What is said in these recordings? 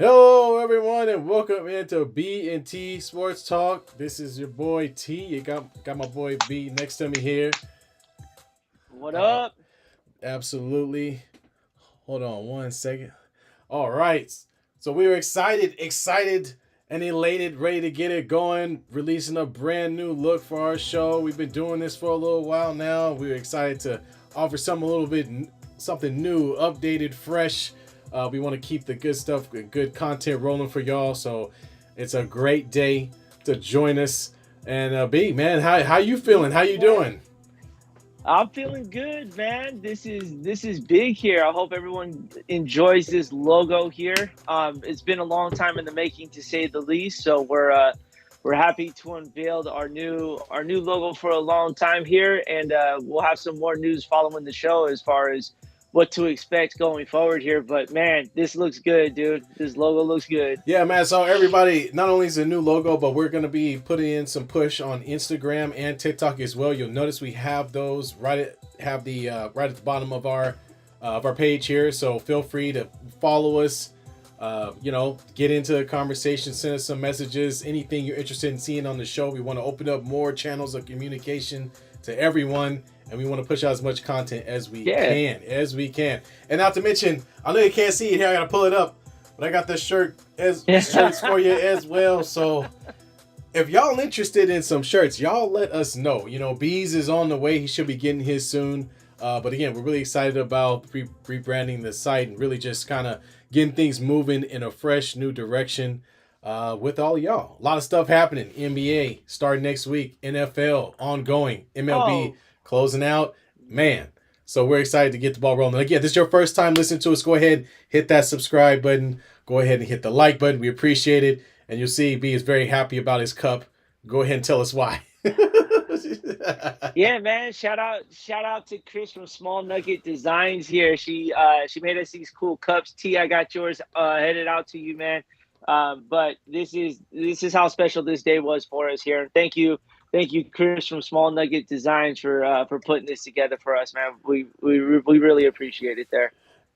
Hello, everyone, and welcome into B&T Sports Talk. This is your boy T. You got my boy B next to me here. What Uh, up? Absolutely. Hold on one second. All right. So we were excited, and elated, ready to get it going, releasing a brand new look for our show. We've been doing this for a little while now. We were excited to offer something new, updated, fresh. We want to keep the good stuff, good content rolling for y'all. So it's a great day to join us. And B, man, how you feeling? How you doing? I'm feeling good, man. This is big here. I hope everyone enjoys this logo here. It's been a long time in the making, to say the least. So we're happy to unveil our new logo for a long time here, and we'll have some more news following the show as far as what to expect going forward here. But man, this looks good, dude. This logo looks good. Yeah, man. So everybody, not only is it a new logo, but we're gonna be putting in some push on Instagram and TikTok as well. You'll notice we have those right at the bottom of our page here. So feel free to follow us. Get into the conversation, send us some messages, anything you're interested in seeing on the show. We want to open up more channels of communication to everyone, and we want to push out as much content Yeah. as we can. And not to mention, I know you can't see it here. I gotta pull it up, but I got the shirts for you as well. So if y'all interested in some shirts, y'all let us know. Bees is on the way. He should be getting his soon. But again, we're really excited about rebranding the site and really just kind of getting things moving in a fresh new direction with all of y'all. A lot of stuff happening. NBA starting next week. NFL ongoing. MLB Oh, closing out. Man. So we're excited to get the ball rolling. Again, this is your first time listening to us. Go ahead, hit that subscribe button. Go ahead and hit the like button. We appreciate it. And you'll see B is very happy about his cup. Go ahead and tell us why. yeah, man. Shout out to Chris from Small Nugget Designs here. She made us these cool cups. T, I got yours headed out to you, man. But this is how special this day was for us here. And thank you, Chris from Small Nugget Designs for putting this together for us, man. We really appreciate it there.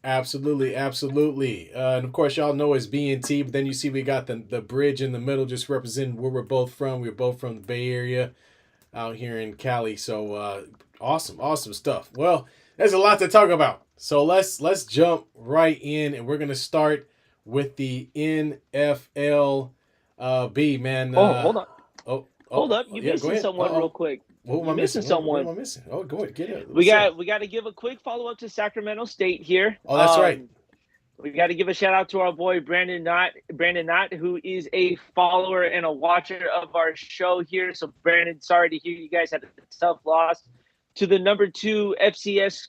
Absolutely, absolutely. And of course, y'all know it's B&T, but then you see we got the bridge in the middle just representing where we're both from. We're both from the Bay Area out here in Cali. So awesome stuff. Well, there's a lot to talk about. So let's jump right in, and we're gonna start with the NFL. B man. Oh, hold on, Oh hold up. You yeah. Go missing ahead. someone real quick. What am I You missing missing? What am someone. I missing? Oh, go ahead. Get it. We What's up? got we got to give a quick follow up to Sacramento State here. Oh, that's right. We got to give a shout out to our boy Brandon Knott, who is a follower and a watcher of our show here. So Brandon, sorry to hear you guys had a tough loss to the number two FCS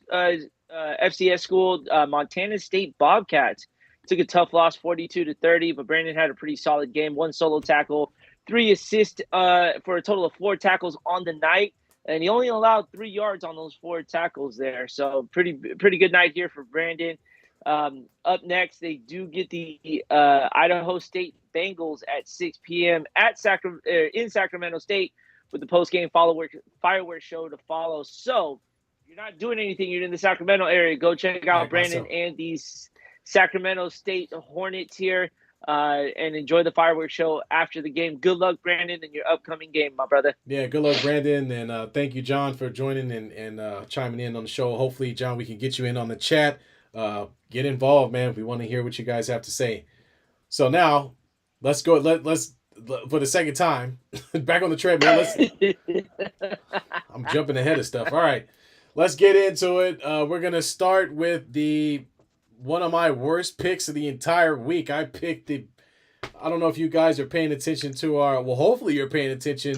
school, Montana State Bobcats. Took a tough loss, 42-30, but Brandon had a pretty solid game. One solo tackle, three assists for a total of four tackles on the night, and he only allowed 3 yards on those four tackles there. So pretty good night here for Brandon. Up next, they do get the Idaho State Bengals at 6 p.m. In Sacramento State with the post-game fireworks show to follow. So if you're not doing anything, you're in the Sacramento area, go check out Like Brandon myself. and these Sacramento State Hornets here and enjoy the fireworks show after the game. Good luck, Brandon, in your upcoming game, my brother. Yeah, good luck, Brandon, and thank you, John, for joining and chiming in on the show. Hopefully, John, we can get you in on the chat. Get involved, man. We want to hear what you guys have to say. So now, let's go. Let's for the second time back on the treadmill. I'm jumping ahead of stuff. All right, let's get into it. We're gonna start with the one of my worst picks of the entire week. I picked the I don't know if you guys are paying attention to our. Well, hopefully you're paying attention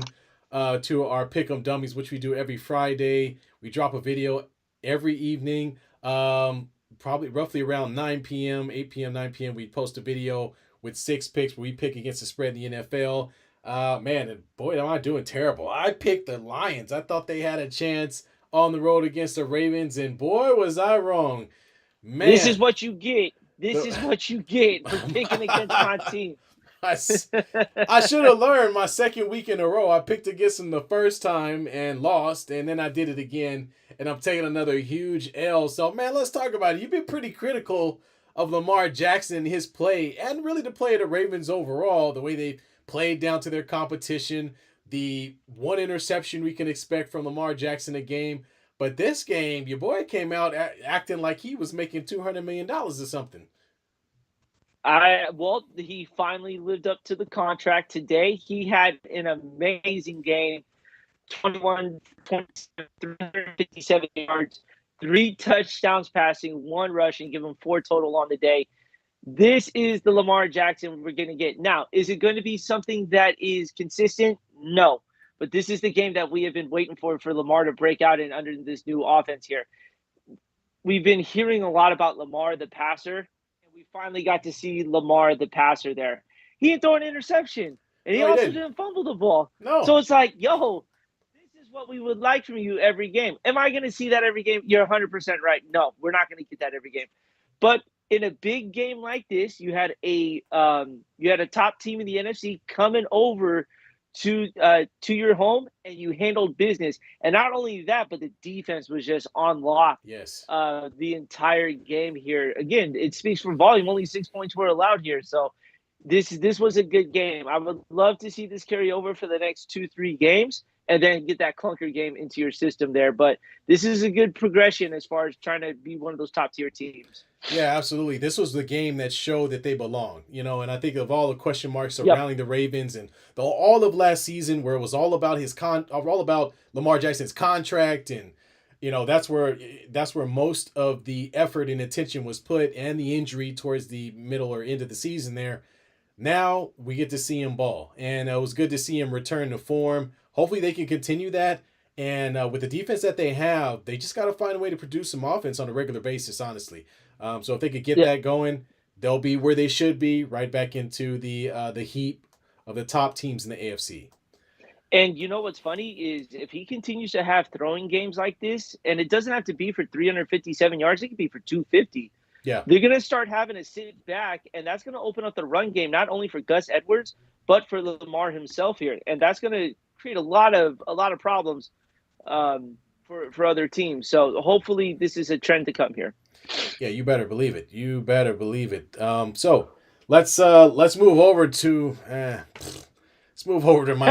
to our Pick'em Dummies, which we do every Friday. We drop a video every evening, probably roughly around 9 p.m., 8 p.m., 9 p.m. We post a video with 6 picks where we pick against the spread in the NFL. Man, and boy, am I doing terrible. I picked the Lions. I thought they had a chance on the road against the Ravens, and boy, was I wrong. This is Man, what you get. This the is what you get for picking against my team. I, I should have learned my second week in a row. I picked against them the first time and lost, and then I did it again, and I'm taking another huge L. So, man, let's talk about it. You've been pretty critical of Lamar Jackson and his play, and really the play of the Ravens overall, the way they played down to their competition, the one interception we can expect from Lamar Jackson a game. But this game, your boy came out acting like he was making $200 million or something. He finally lived up to the contract today. He had an amazing game. 21 points, 357 yards, 3 touchdowns passing, 1 rushing, give him 4 total on the day. This is the Lamar Jackson we're going to get. Now, is it going to be something that is consistent? No. But this is the game that we have been waiting for Lamar to break out in under this new offense here. We've been hearing a lot about Lamar the passer, and we finally got to see Lamar the passer there. He didn't throw an interception, and he also didn't fumble the ball. No. So it's like, yo, this is what we would like from you every game. Am I going to see that every game? You're 100% right. No, we're not going to get that every game. But in a big game like this, you had a top team in the NFC coming over to your home, and you handled business. And not only that, but the defense was just on lock. Yes. The entire game here. Again, it speaks for volume. Only 6 points were allowed here, so this was a good game. I would love to see this carry over for the next 2-3 games, and then get that clunker game into your system there. But this is a good progression as far as trying to be one of those top tier teams. Yeah, absolutely. This was the game that showed that they belong, and I think of all the question marks surrounding the Ravens and all of last season, where it was all about all about Lamar Jackson's contract, and that's where most of the effort and attention was put, and the injury towards the middle or end of the season there. Now we get to see him ball, and it was good to see him return to form. Hopefully they can continue that. And with the defense that they have, they just got to find a way to produce some offense on a regular basis, honestly. So if they could get that going, they'll be where they should be, right back into the heat of the top teams in the AFC. And you know what's funny is if he continues to have throwing games like this, and it doesn't have to be for 357 yards, it could be for 250. Yeah. They're going to start having to sit back, and that's going to open up the run game, not only for Gus Edwards, but for Lamar himself here. And that's going to create a lot of problems for other teams. So hopefully this is a trend to come here. Yeah, you better believe it. You better believe it. So let's move over to my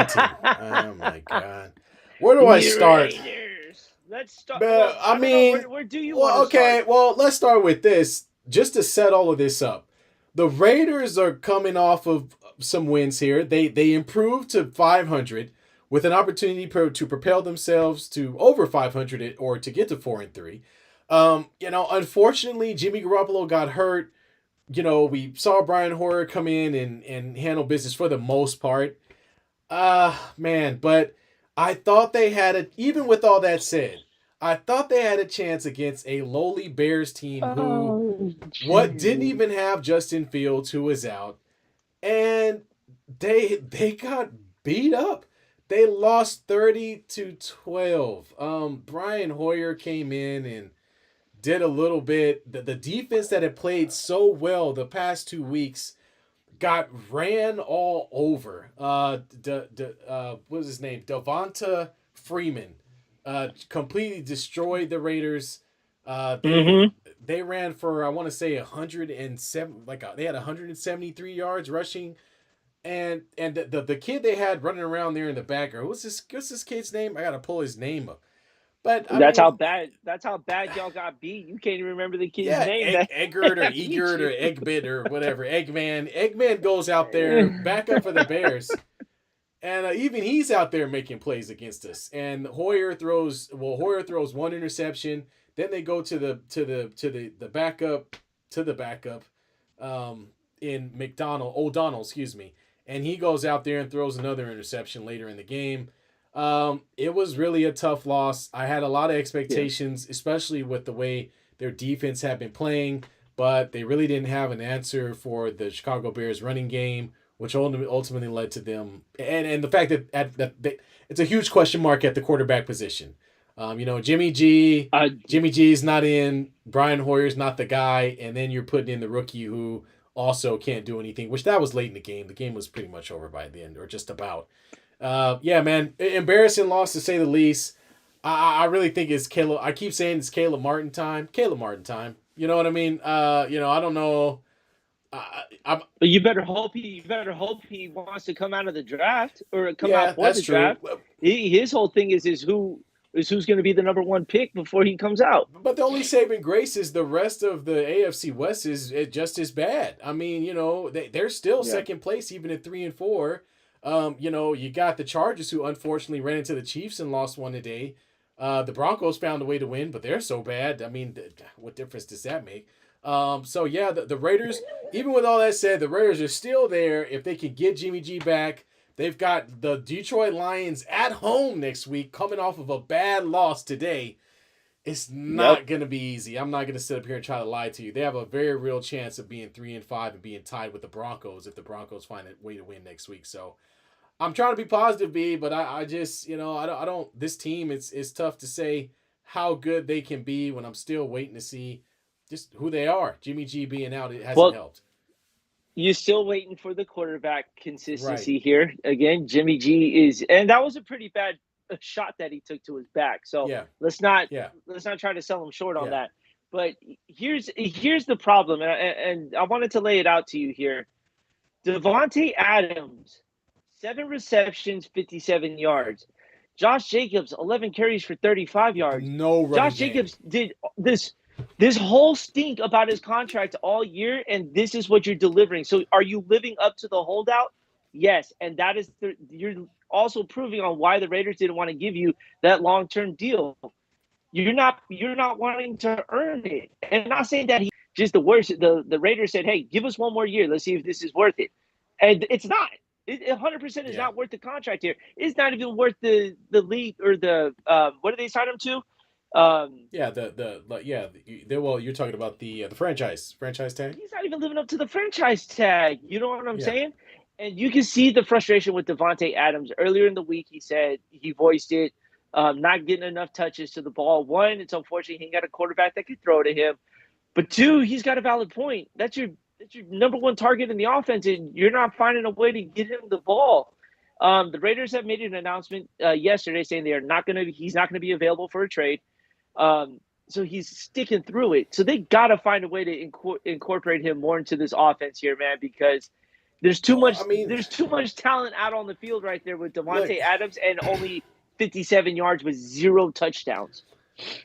team. Oh my God, where do I start? Raiders. Let's start. Well, I mean, where do you want to start? Well, let's start with this just to set all of this up. The Raiders are coming off of some wins here. They improved to 500 with an opportunity to propel themselves to over 500 or to get to 4-3. Unfortunately, Jimmy Garoppolo got hurt. We saw Brian Hoyer come in and handle business for the most part. But I thought they had even with all that said, I thought they had a chance against a lowly Bears team who didn't even have Justin Fields, who was out, and they got beat up. They lost 30-12. Brian Hoyer came in and did a little bit. The defense that had played so well the past 2 weeks got ran all over. What was his name? Devonta Freeman completely destroyed the Raiders. They ran for, I want to say, 107. They had 173 yards rushing. And the kid they had running around there in the background, what's this kid's name? I gotta pull his name up. But that's how bad y'all got beat. You can't even remember the kid's name. Eggert or Egert or Egbit or whatever. Eggman goes out there back up for the Bears, and even he's out there making plays against us. And Hoyer throws one interception. Then they go to the backup in O'Donnell, excuse me. And he goes out there and throws another interception later in the game. It was really a tough loss. I had a lot of expectations, especially with the way their defense had been playing, but they really didn't have an answer for the Chicago Bears running game, which ultimately led to them. And the fact that it's a huge question mark at the quarterback position. Jimmy G is not in, Brian Hoyer's not the guy, and then you're putting in the rookie who also can't do anything, which that was late in the game. The game was pretty much over by the end, or just about. Embarrassing loss to say the least. I really think it's Caleb. I keep saying it's Caleb Martin time. You know what I mean? I don't know. I But you better hope he wants to come out of the draft or come out Yeah, for that's the true. draft. His whole thing is who's going to be the number one pick before he comes out. But the only saving grace is the rest of the AFC West is just as bad. I mean, they're still Yeah. second place even at 3-4. You got the Chargers who unfortunately ran into the Chiefs and lost one today. The Broncos found a way to win, but they're so bad. I mean, what difference does that make? So yeah, the Raiders. Even with all that said, the Raiders are still there if they can get Jimmy G back. They've got the Detroit Lions at home next week, coming off of a bad loss today. It's Yep. not going to be easy. I'm not going to sit up here and try to lie to you. They have a very real chance of being 3-5 and being tied with the Broncos if the Broncos find a way to win next week. So I'm trying to be positive, B, but I just, I don't. This team, it's tough to say how good they can be when I'm still waiting to see just who they are. Jimmy G being out, it hasn't Well, helped. you're still waiting for the quarterback Right. consistency here. Again, Jimmy G is, and that was a pretty bad shot that he took to his back. So Yeah. let's not Yeah. let's not try to sell him short on Yeah. that. But here's the problem, and I wanted to lay it out to you here. Devontae Adams, 7 receptions, 57 Yeah. yards. Josh Jacobs, 11 carries for 35 yards. No running Josh game. Jacobs did this whole stink about his contract all year, and this is what you're delivering. So, are you living up to the holdout? Yes, and that is you're also proving on why the Raiders didn't want to give you that long-term deal. You're not wanting to earn it, and I'm not saying that he just the worst. The Raiders said, "Hey, give us one more year. Let's see if this is worth it," and it's not. It 100% is Yeah. not worth the contract here. It's not even worth the league or the what did they sign him to? Yeah. Well, you're talking about the franchise tag. He's not even living up to the franchise tag. You know what I'm Yeah. saying? And you can see the frustration with Devontae Adams. Earlier in the week, he said he voiced it, not getting enough touches to the ball. One, it's unfortunate he ain't got a quarterback that could throw to him. But two, he's got a valid point. That's your number one target in the offense, and you're not finding a way to get him the ball. The Raiders have made an announcement yesterday saying they are not going to. He's not going to be available for a trade. So he's sticking through it. So they got to find a way to incorporate him more into this offense here, man, because there's too Well, much I mean, there's too much talent out on the field right there with look. Devontae Adams and only 57 yards with 0 touchdowns.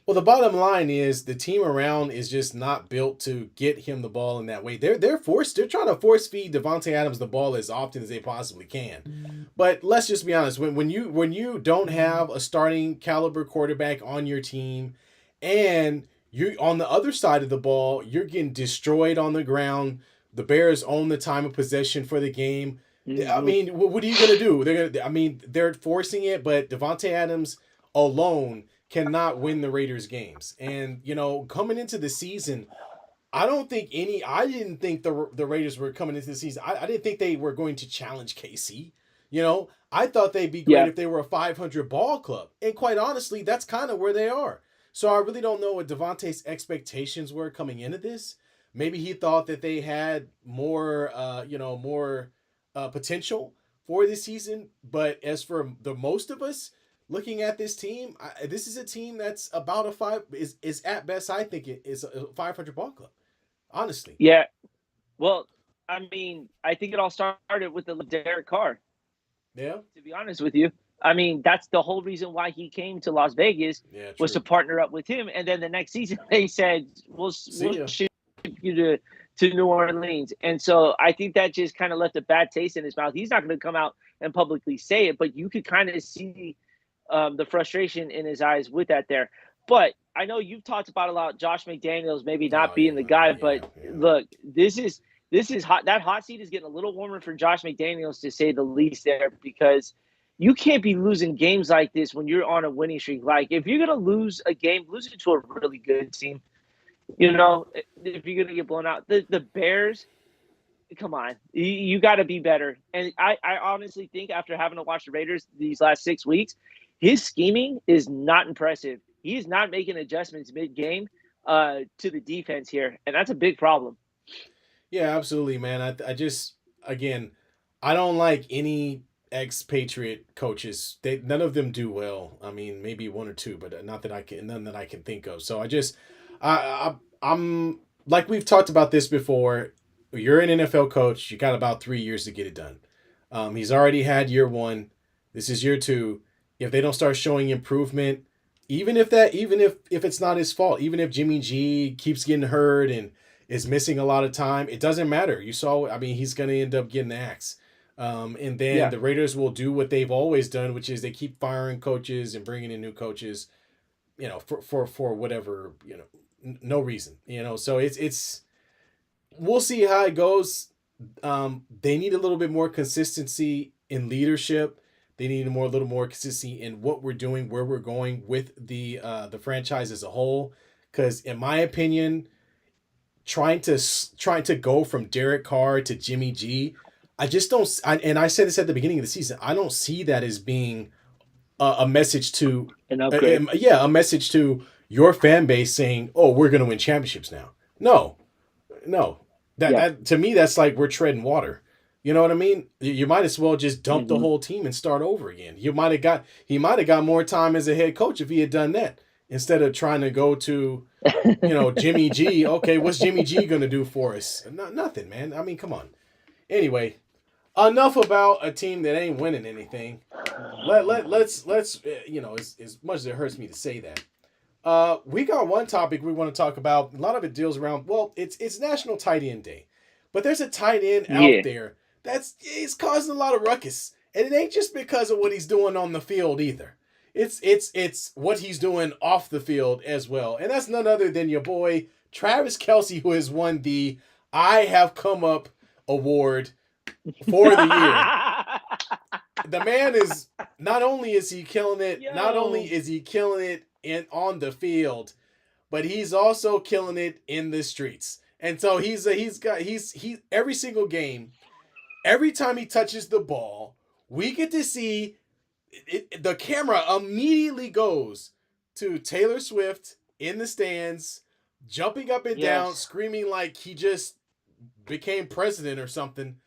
Well, the bottom line is the team around is just not built to get him the ball in that way. They're trying to force feed Devontae Adams the ball as often as they possibly can. But let's just be honest, when you don't have a starting caliber quarterback on your team, and you on the other side of the ball, you're getting destroyed on the ground. The Bears own the time of possession for the game. I Mm-hmm. mean, what are you gonna do? They're forcing it, but Devontae Adams alone cannot win the Raiders games. And coming into the season, I didn't think the Raiders were coming into the season. I didn't think they were going to challenge KC. I thought they'd be great Yeah. if they were a 500 ball club. And quite honestly, that's kind of where they are. So I really don't know what Devontae's expectations were coming into this. Maybe he thought that they had more potential for this season. But as for the most of us, looking at this team, this is a team that's about a five is at best. I think it is a 500 ball club. Honestly, Yeah. Well, I mean, I think it all started with the Derek Carr. yeah, To be honest with you, I mean that's the whole reason why he came to Las Vegas yeah, was to true. partner up with him. And then the next season they said we'll See ya. ship you to New Orleans. And so I think that just kind of left a bad taste in his mouth. He's not going to come out and publicly say it, but you could kind of see the frustration in his eyes with that there. But I know you've talked about a lot Josh McDaniels maybe not Oh yeah, being the guy, yeah, but yeah. look, this is hot. That hot seat is getting a little warmer for Josh McDaniels to say the least there because you can't be losing games like this when you're on a winning streak. Like if you're gonna lose a game, lose it to a really good team. If you're gonna get blown out, the Bears, come on, you got to be better. And I honestly think after having to watch the Raiders these last 6 weeks, his scheming is not impressive. He is not making adjustments mid game to the defense here, and that's a big problem. Yeah, absolutely, man. I just again, I don't like any expatriate coaches. None of them do well. I mean, maybe one or two, but not that I can none that I can think of. So I just, I'm like we've talked about this before. You're an NFL coach. You got about 3 years to get it done. He's already had year one. This is year two. If they don't start showing improvement, even if it's not his fault, even if Jimmy G keeps getting hurt and is missing a lot of time, it doesn't matter. You saw, I mean, he's going to end up getting the axe. And then Yeah. the Raiders will do what they've always done, which is they keep firing coaches and bringing in new coaches, for whatever, no reason, So it's we'll see how it goes. They need a little bit more consistency in leadership. They need a little more consistency in what we're doing, where we're going with the franchise as a whole. Because in my opinion, trying to go from Derek Carr to Jimmy G, I just don't. And I said this at the beginning of the season. I don't see that as being a message to An upgrade. a message to your fan base saying, "Oh, we're going to win championships now." No, no. That to me, that's like we're treading water. You know what I mean? You might as well just dump the whole team and start over again. He might have got more time as a head coach if he had done that instead of trying to go to, Jimmy G. Okay, what's Jimmy G gonna do for us? Nothing, man. I mean, come on. Anyway, enough about a team that ain't winning anything. Let's as much as it hurts me to say that. We got one topic we want to talk about. A lot of it deals around. Well, it's National Tight End Day, but there's a tight end out there he's causing a lot of ruckus, and it ain't just because of what he's doing on the field either. It's what he's doing off the field as well, and that's none other than your boy Travis Kelce, who has won the I Have Come Up award for the year. The man is not only is he killing it, not only is he killing it on the field, but he's also killing it in the streets. And so he's every single game, every time he touches the ball, we get to see the camera immediately goes to Taylor Swift in the stands, jumping up and down, screaming like he just became president or something.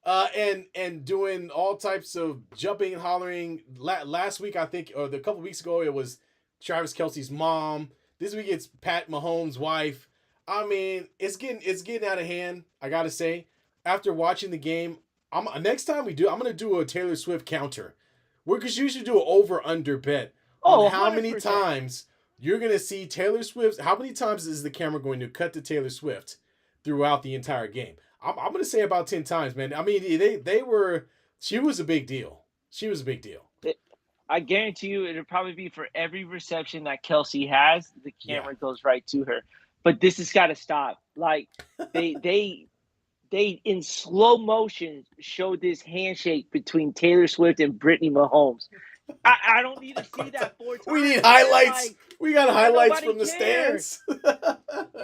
And doing all types of jumping and hollering. Last week, I think, or a couple weeks ago, it was Travis Kelce's mom. This week, it's Pat Mahomes' wife. I mean, it's getting out of hand. I gotta say, after watching the game, next time I'm gonna do a Taylor Swift counter. We're gonna usually do an over/under bet on how 100%. many times you're gonna see Taylor Swift. How many times is the camera going to cut to Taylor Swift throughout the entire game? I'm going to say about 10 times, man. I mean, she was a big deal. She was a big deal. I guarantee you it'll probably be for every reception that Kelce has, the camera goes right to her. But this has got to stop. Like, they in slow motion showed this handshake between Taylor Swift and Brittany Mahomes. I don't need to see that 4 times. We need highlights. Like, we got highlights from the stands.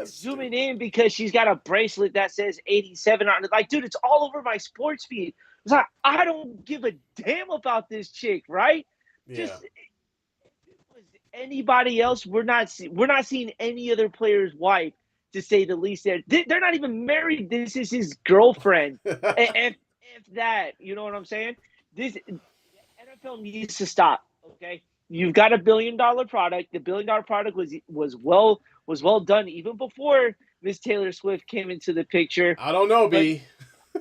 Zooming in because she's got a bracelet that says 87 on it. Like, dude, it's all over my sports feed. It's like, I don't give a damn about this chick, right? Yeah. Just if it was anybody else, we're not seeing any other player's wife, to say the least. They're not even married. This is his girlfriend. if that, you know what I'm saying? This NFL needs to stop. Okay, you've got $1 billion product. The $1 billion product was well done even before Miss Taylor Swift came into the picture. I don't know, B.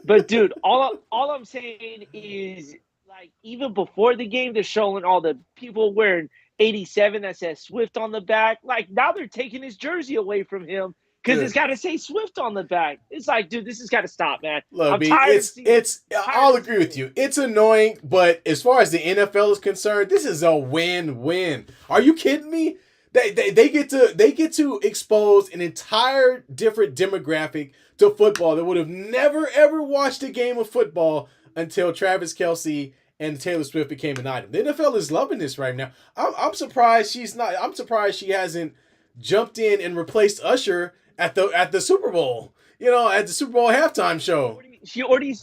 But dude, all I'm saying is, like, even before the game, they're showing all the people wearing 87 that says Swift on the back. Like, now they're taking his jersey away from him because it's got to say Swift on the back. It's like, dude, this has got to stop, man. Look, B, I'll agree with you. It's annoying, but as far as the NFL is concerned, this is a win-win. Are you kidding me? They get to expose an entire different demographic to football that would have never ever watched a game of football until Travis Kelce and Taylor Swift became an item. The NFL is loving this right now. I'm surprised she's not. I'm surprised she hasn't jumped in and replaced Usher at the Super Bowl. At the Super Bowl halftime show. She already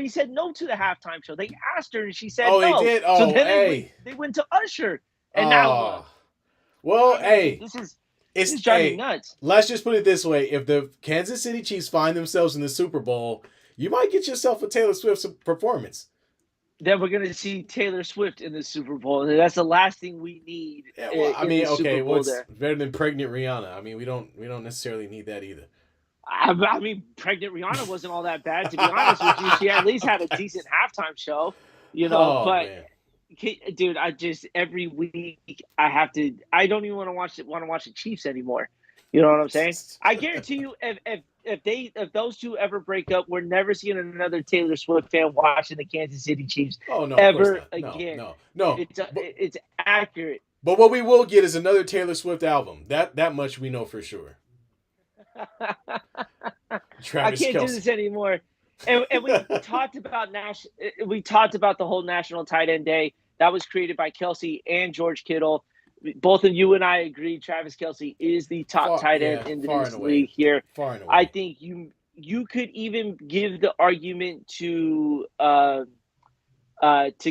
said no to the halftime show. They asked her and she said no. Oh, they did. Oh, so then hey. They went to Usher, and now. Well, hey. This is driving me nuts. Let's just put it this way: if the Kansas City Chiefs find themselves in the Super Bowl, you might get yourself a Taylor Swift performance. then we're gonna see Taylor Swift in the Super Bowl. That's the last thing we need Yeah, well, I in mean, the okay, Super Bowl. what's There, better than pregnant Rihanna? I mean, we don't necessarily need that either. I mean, pregnant Rihanna wasn't all that bad, to be honest with you. She at least had a decent halftime show, Oh But man. dude, I just every week I have to. I don't even want to watch the Chiefs anymore. You know what I'm saying? I guarantee you, if those two ever break up, we're never seeing another Taylor Swift fan watching the Kansas City Chiefs Oh no, of course ever not. No, again. no, no. It's accurate. But what we will get is another Taylor Swift album. That much we know for sure. I Travis can't do Kelce. this anymore. And we talked about the whole National Tight End Day that was created by Kelce and George Kittle. Both of you and I agree Travis Kelce is the top tight end in this league here. Far and away. I think you could even give the argument to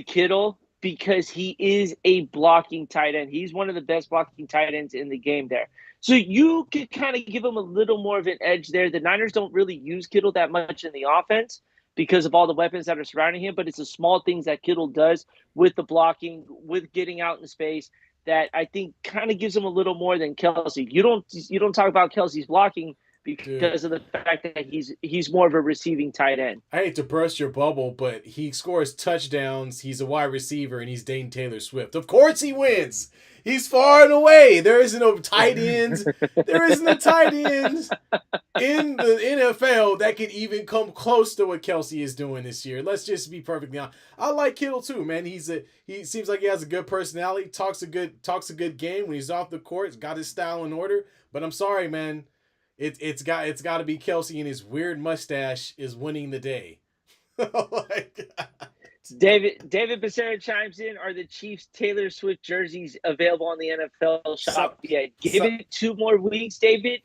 Kittle because he is a blocking tight end. He's one of the best blocking tight ends in the game there. So you could kind of give him a little more of an edge there. The Niners don't really use Kittle that much in the offense because of all the weapons that are surrounding him, but it's the small things that Kittle does with the blocking, with getting out in space that I think kind of gives him a little more than Kelce. You don't talk about Kelce's blocking because of the fact that he's more of a receiving tight end. I hate to burst your bubble, but he scores touchdowns. He's a wide receiver, and he's dating Taylor Swift. Of course he wins. He's far and away. There isn't no tight ends. There isn't a tight ends in the NFL that could even come close to what Kelce is doing this year. Let's just be perfectly honest. I like Kittle too, man. He seems like he has a good personality. Talks a good game when he's off the court. He's got his style in order. But I'm sorry, man. It's got to be Kelce, and his weird mustache is winning the day. David Becerra chimes in. Are the Chiefs Taylor Swift jerseys available on the NFL shop yet? Give it 2 more weeks, David,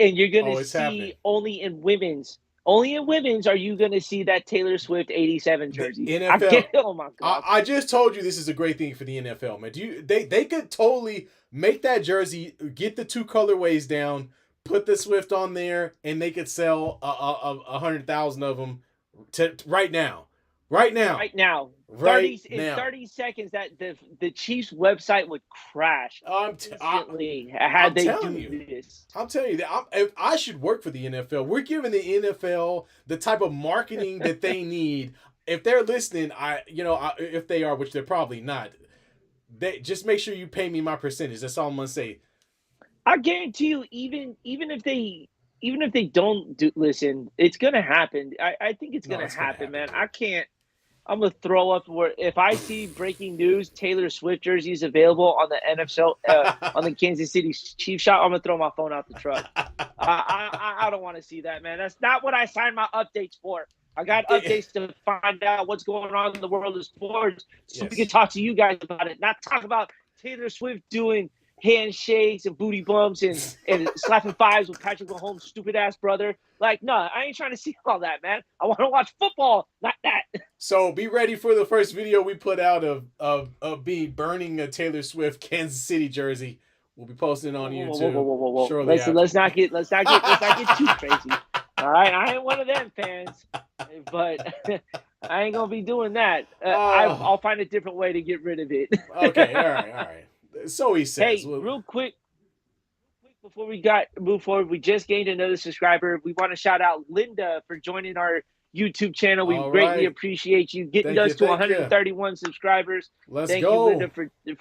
and you're gonna see happening. only in women's. Only in women's are you going to see that Taylor Swift 87 jersey. NFL, oh my God. I just told you this is a great thing for the NFL, man. They could totally make that jersey, get the 2 colorways down, put the Swift on there, and they could sell 100,000 of them right now. Right now. In 30 seconds, that the Chiefs website would crash instantly had they do this. I'm telling you that I should work for the NFL. We're giving the NFL the type of marketing that they need. If they're listening, if they are, which they're probably not, they just make sure you pay me my percentage. That's all I'm gonna say. I guarantee you, even if they don't listen, it's gonna happen. I think it's gonna happen, man. I can't. I'm gonna throw up if I see breaking news, Taylor Swift jerseys available on the NFL on the Kansas City Chiefs shop. I'm gonna throw my phone out the truck. I don't want to see that, man. That's not what I signed my updates for. I got updates to find out what's going on in the world of sports, so we can talk to you guys about it. Not talk about Taylor Swift doing handshakes and booty bumps and slapping fives with Patrick Mahomes' stupid ass brother. Like, no, I ain't trying to see all that, man. I want to watch football, not that. So be ready for the first video we put out of me burning a Taylor Swift Kansas City jersy. We'll be posting it on YouTube. Whoa. Let's not get too crazy. All right, I ain't one of them fans, but I ain't gonna be doing that. I'll find a different way to get rid of it. Okay, all right. So he says. Hey, real quick, before we move forward, we just gained another subscriber. We want to shout out Linda for joining our YouTube channel. We greatly appreciate you getting us to 131 subscribers. Thank you, Linda,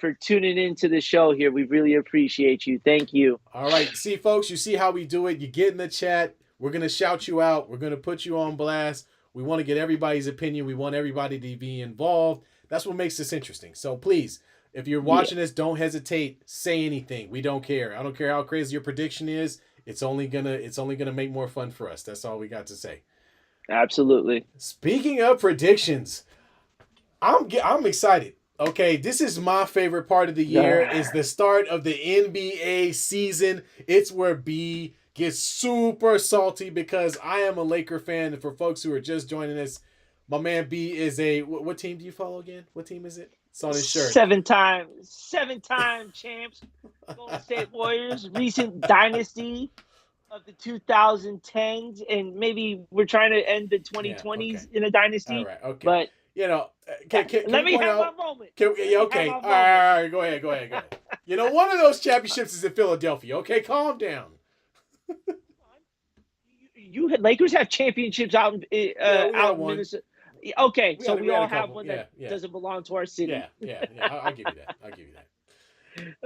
for tuning into the show here. We really appreciate you. Thank you. All right. See, folks, you see how we do it. You get in the chat. We're going to shout you out. We're going to put you on blast. We want to get everybody's opinion. We want everybody to be involved. That's what makes this interesting. So please, if you're watching this, don't hesitate. Say anything. We don't care. I don't care how crazy your prediction is. It's only gonna make more fun for us. That's all we got to say. Absolutely. Speaking of predictions, I'm excited. Okay, this is my favorite part of the year. Is the start of the NBA season. It's where B gets super salty because I am a Laker fan. And for folks who are just joining us, my man B is what team do you follow again? What team is it? It's on his shirt. 7-time champs, Golden State Warriors, recent dynasty of the 2010s, and maybe we're trying to end the 2020s in a dynasty. All right, okay. But You know, Let we me point have my out? moment. Yeah, okay. All right. Go ahead. You know, one of those championships is in Philadelphia. Okay, calm down. Lakers have championships Yeah, we out have in one. Minnesota. Okay, so We we had a all have couple. one Yeah, that yeah, doesn't belong to our city. I'll give you that. I'll give you that.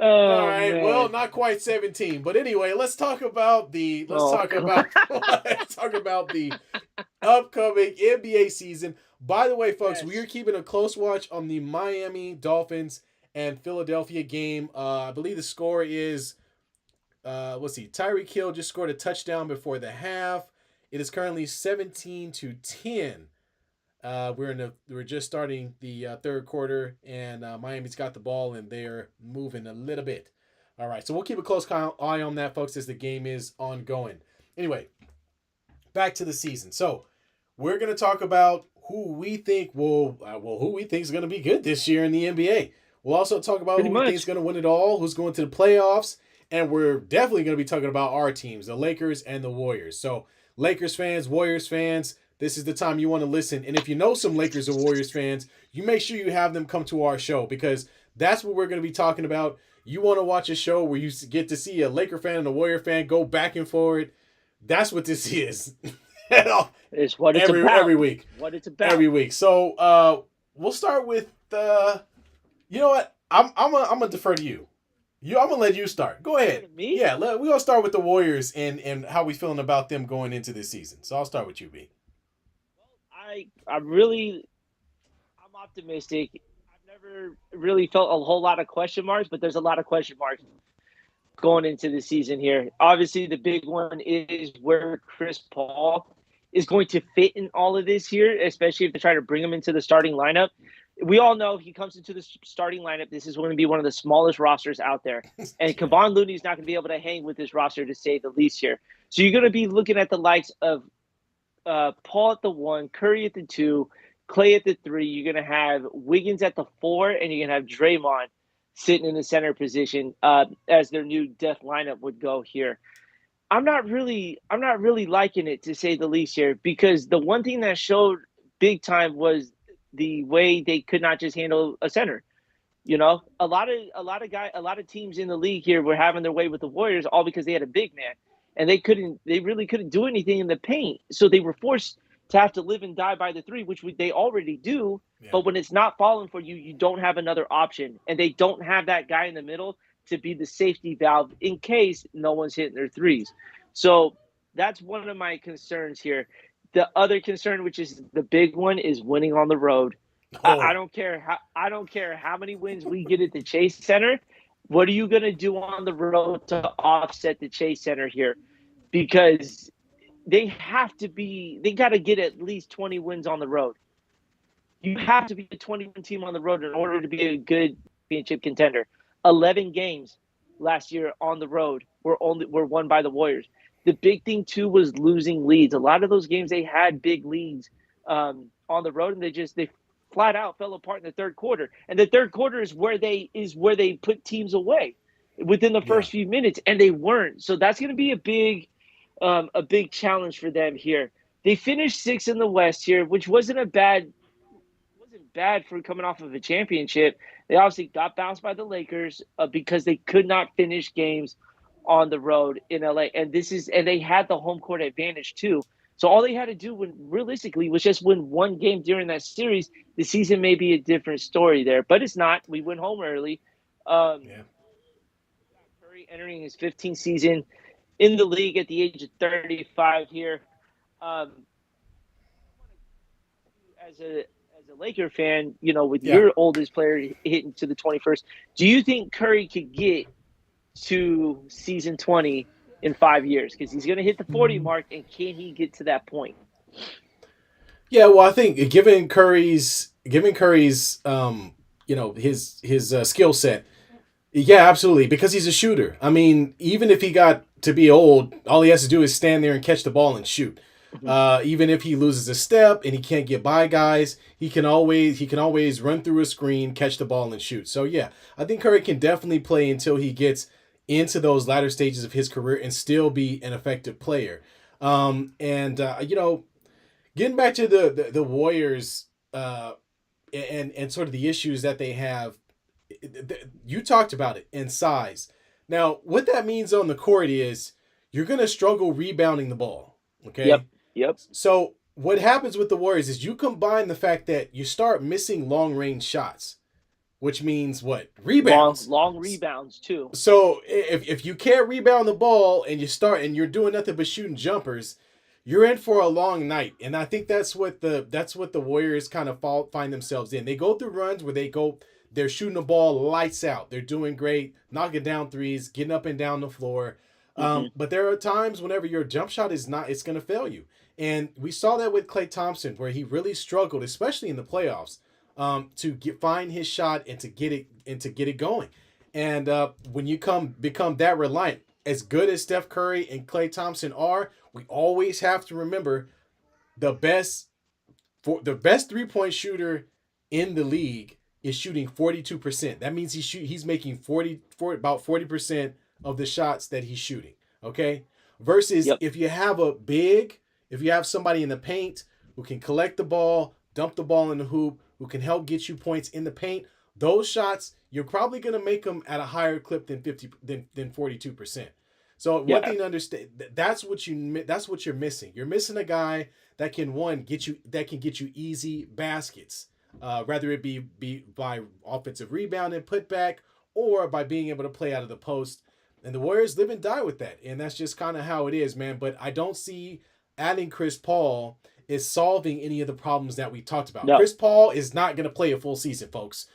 All Oh right. Well, man. not quite 17, but anyway, let's talk about Oh god. let's talk about the upcoming NBA season. By the way, folks, we Yes. are keeping a close watch on the Miami Dolphins and Philadelphia game. I believe the score is let's see. Tyreek Hill just scored a touchdown before the half. It is currently 17-10. We're just starting the third quarter, and Miami's got the ball and they're moving a little bit. All right, so we'll keep a close eye on that, folks, as the game is ongoing. Anyway, back to the season. So we're gonna talk about who we think who we think is gonna be good this year in the NBA. We'll also talk about Pretty who we think is much. gonna win it all, who's going to the playoffs, and we're definitely gonna be talking about our teams, the Lakers and the Warriors. So Lakers fans, Warriors fans, this is the time you want to listen. And if you know some Lakers or Warriors fans, you make sure you have them come to our show because that's what we're going to be talking about. You want to watch a show where you get to see a Laker fan and a Warrior fan go back and forth. That's what this is. It's what it's about. Every week. What it's about. Every week. So we'll start with you know what? I'm gonna defer to you. I'm gonna let you start. Go ahead. Me? Yeah, we're gonna start with the Warriors and how we feeling about them going into this season. So I'll start with you, B. I'm optimistic. I've never really felt a whole lot of question marks, but there's a lot of question marks going into the season here. Obviously, the big one is where Chris Paul is going to fit in all of this here, especially if they try to bring him into the starting lineup. We all know if he comes into the starting lineup, this is going to be one of the smallest rosters out there. And Kevon Looney is not going to be able to hang with this roster, to say the least here. So you're going to be looking at the likes of Paul at the 1, Curry at the 2, Clay at the 3. You're going to have Wiggins at the 4, and you're going to have Draymond sitting in the center position as their new death lineup would go here. I'm not really liking it, to say the least here, because the one thing that showed big time was the way they could not just handle a center. You know, a lot of teams in the league here were having their way with the Warriors all because they had a big man, and they really couldn't do anything in the paint. So they were forced to have to live and die by the 3, which they already do. Yeah. But when it's not falling for you, you don't have another option, and they don't have that guy in the middle to be the safety valve in case no one's hitting their 3s. So that's one of my concerns here. The other concern, which is the big one, is winning on the road. Oh. I don't care how many wins we get at the Chase Center. What are you going to do on the road to offset the Chase Center here? Because they got to get at least 20 wins on the road. You have to be a 20-win team on the road in order to be a good championship contender. 11 games last year on the road were won by the Warriors. The big thing too was losing leads. A lot of those games they had big leads on the road, and they flat out fell apart in the third quarter. And the third quarter is where they put teams away within the first few minutes, and they weren't. So that's going to be a big challenge for them here. They finished 6th in the West here, which wasn't bad for coming off of a championship. They obviously got bounced by the Lakers because they could not finish games on the road in LA, and they had the home court advantage too. So all they had to do realistically was just win one game during that series. The season may be a different story there, but it's not. We went home early. Curry entering his 15th season in the league at the age of 35 here. As a Laker fan, you know, with your oldest player hitting to the 21st, do you think Curry could get to season 20 in 5 years? Because he's going to hit the 40 mark, and can he get to that point? Yeah, well, I think given Curry's his skill set, yeah, absolutely, because he's a shooter. I mean, even if he got to be old, all he has to do is stand there and catch the ball and shoot. Even if he loses a step and he can't get by guys, he can always run through a screen, catch the ball, and shoot. So yeah, I think Curry can definitely play until he gets into those latter stages of his career and still be an effective player. Getting back to the Warriors, and sort of the issues that they have. You talked about it in size. Now, what that means on the court is you're going to struggle rebounding the ball. Yep. Okay. Yep. So what happens with the Warriors is you combine the fact that you start missing long range shots, which means what? Rebounds. Long rebounds too. So if you can't rebound the ball and you're doing nothing but shooting jumpers, you're in for a long night. And I think that's what the Warriors kind of find themselves in. They go through runs where they're shooting the ball lights out. They're doing great, knocking down threes, getting up and down the floor. But there are times whenever your jump shot it's going to fail you. And we saw that with Klay Thompson, where he really struggled, especially in the playoffs, to find his shot and to get it going. And when you become that reliant, as good as Steph Curry and Klay Thompson are, we always have to remember the best 3-point shooter in the league is shooting 42%. That means he's making about 40% of the shots that he's shooting. Okay, versus if you have somebody in the paint who can collect the ball, dump the ball in the hoop, who can help get you points in the paint, those shots you're probably going to make them at a higher clip than 42%. So one thing to understand, that's what you're missing. You're missing a guy that can get you easy baskets, whether it be by offensive rebound and putback or by being able to play out of the post. And the Warriors live and die with that, and that's just kind of how it is, man. But I don't see adding Chris Paul is solving any of the problems that we talked about. No. Chris Paul is not going to play a full season, folks.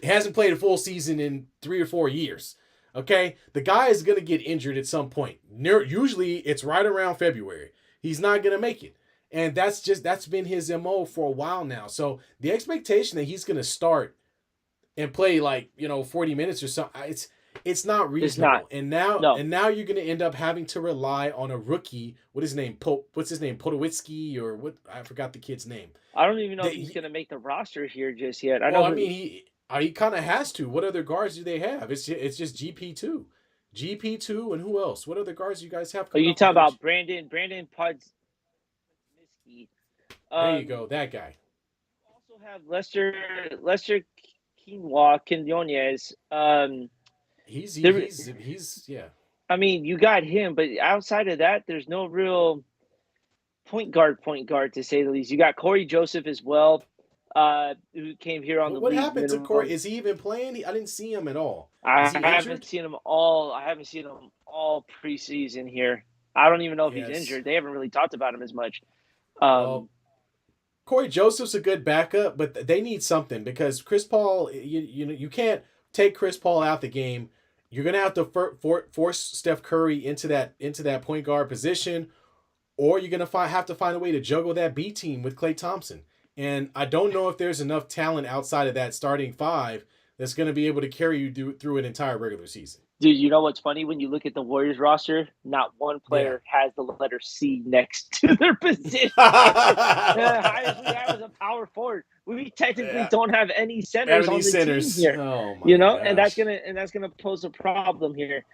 He hasn't played a full season in 3 or 4 years. Okay, the guy is going to get injured at some point. Usually, it's right around February. He's not going to make it, and that's been his MO for a while now. So the expectation that he's going to start and play 40 minutes or something, it's not reasonable. It's not. And now you're going to end up having to rely on a rookie. What's his name? Potowitzki or what? I forgot the kid's name. I don't even know if he's going to make the roster here just yet. He kind of has to. What other guards do they have? It's just GP2, and who else? What other guards do you guys have? You talking about Brandon Podziemski? There you go, that guy. Also have Lester Quinones. He's yeah. I mean, you got him, but outside of that, there's no real point guard to say the least. You got Corey Joseph as well. Who came here on the what league happened minimum. To Corey? Is he even playing? I didn't see him at all. I haven't seen him all preseason here. I don't even know if he's injured. They haven't really talked about him as much. Corey Joseph's a good backup, but they need something because Chris Paul, you can't take Chris Paul out the game. You're gonna have to force Steph Curry into that point guard position, or you're gonna have to find a way to juggle that B team with Klay Thompson. And I don't know if there's enough talent outside of that starting five that's going to be able to carry you through an entire regular season. Dude, you know what's funny? When you look at the Warriors roster, not one player has the letter C next to their position. Highest we have is a power forward. We technically don't have any centers on the team here. Oh my gosh. And that's gonna pose a problem here.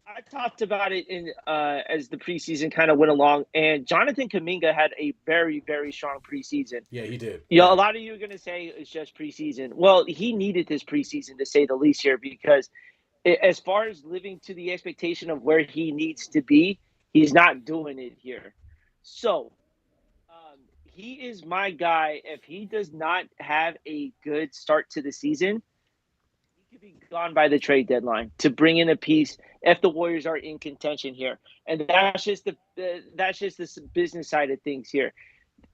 I talked about it as the preseason kind of went along, and Jonathan Kuminga had a very, very strong preseason. Yeah, he did. A lot of you are going to say it's just preseason. Well, he needed this preseason to say the least here because as far as living to the expectation of where he needs to be, he's not doing it here. So he is my guy. If he does not have a good start to the season, could be gone by the trade deadline to bring in a piece if the Warriors are in contention here. And that's just the business side of things here.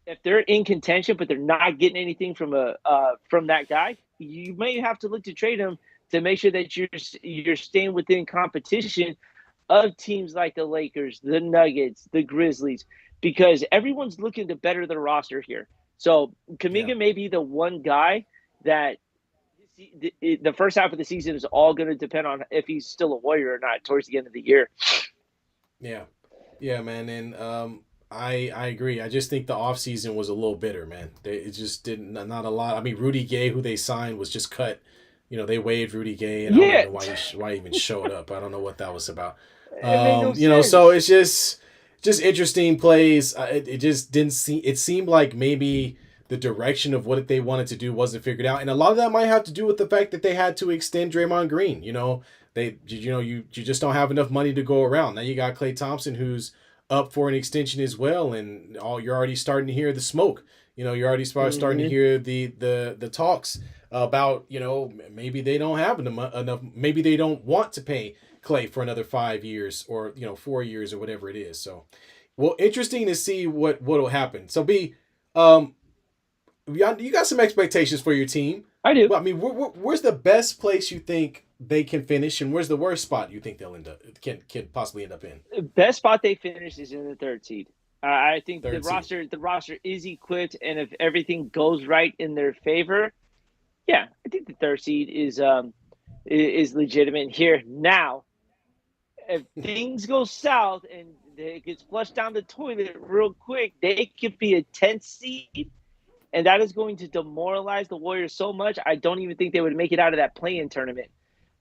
If they're in contention but they're not getting anything from that guy, you may have to look to trade him to make sure that you're staying within competition of teams like the Lakers, the Nuggets, the Grizzlies, because everyone's looking to better their roster here. So Kuminga may be the one guy that the first half of the season is all going to depend on if he's still a Warrior or not towards the end of the year. Yeah, man. And I agree. I just think the offseason was a little bitter, man. It just didn't, not a lot. I mean, Rudy Gay, who they signed, was just cut. They waived Rudy Gay, and I don't know why he even showed up. I don't know what that was about. So it's just interesting plays. It just didn't seem. It seemed like maybe the direction of what they wanted to do wasn't figured out, and a lot of that might have to do with the fact that they had to extend Draymond Green. You just don't have enough money to go around. Now you got Klay Thompson, who's up for an extension as well, and you're already starting to hear the smoke. You're already starting to hear the talks about, maybe they don't have enough, maybe they don't want to pay Klay for another 5 years or 4 years or whatever it is. So, well, interesting to see what'll happen. So, you got some expectations for your team. I do. Well, I mean, where's the best place you think they can finish, and where's the worst spot you think they'll can possibly end up in? The best spot they finish is in the third seed. I think Third the roster is equipped, and if everything goes right in their favor, yeah, I think the third seed is legitimate here. Now, if things go south and it gets flushed down the toilet real quick, they could be a 10th seed, and that is going to demoralize the Warriors so much. I don't even think they would make it out of that play-in tournament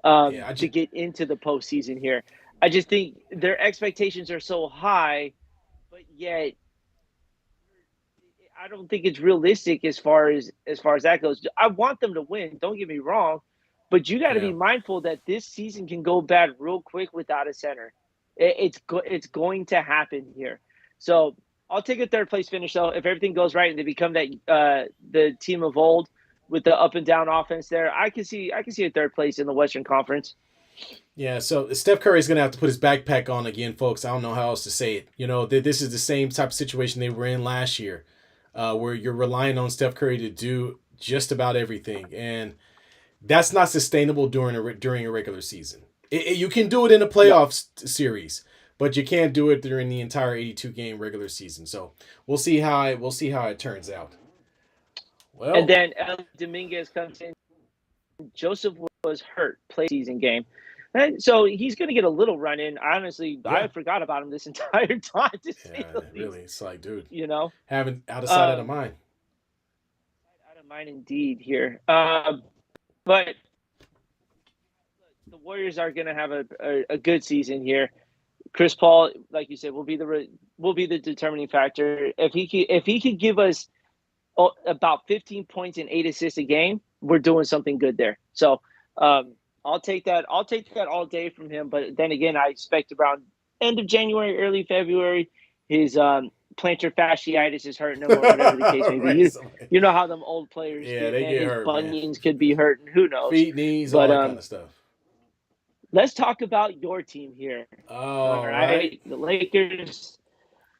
to get into the postseason here. I just think their expectations are so high, but yet I don't think it's realistic as far as that goes. I want them to win. Don't get me wrong, but you got to be mindful that this season can go bad real quick without a center. It's going to happen here. So I'll take a third place finish though if everything goes right and they become that the team of old with the up and down offense there. I can see a third place in the Western Conference. Yeah, so Steph Curry is going to have to put his backpack on again, folks. I don't know how else to say it. This is the same type of situation they were in last year, where you're relying on Steph Curry to do just about everything, and that's not sustainable during a regular season. You can do it in a playoff series, but you can't do it during the entire 82-game regular season. So we'll see how it turns out. Well, and then El Dominguez comes in. Joseph was hurt, play season game. And so he's going to get a little run in. Honestly, I forgot about him this entire time. Really, it's like, dude, having out of sight, out of mind. Out of mind, indeed. Here, but the Warriors are going to have a good season here. Chris Paul, like you said, will be the determining factor. If he could give us about 15 points and 8 assists a game, we're doing something good there. So. I'll take that all day from him. But then again, I expect around end of January, early February, his plantar fasciitis is hurting him or whatever the case may be. You know how them old players they get hurt. Bunions could be hurting. Who knows? Feet, knees, all that kind of stuff. Let's talk about your team here. All right. The Lakers.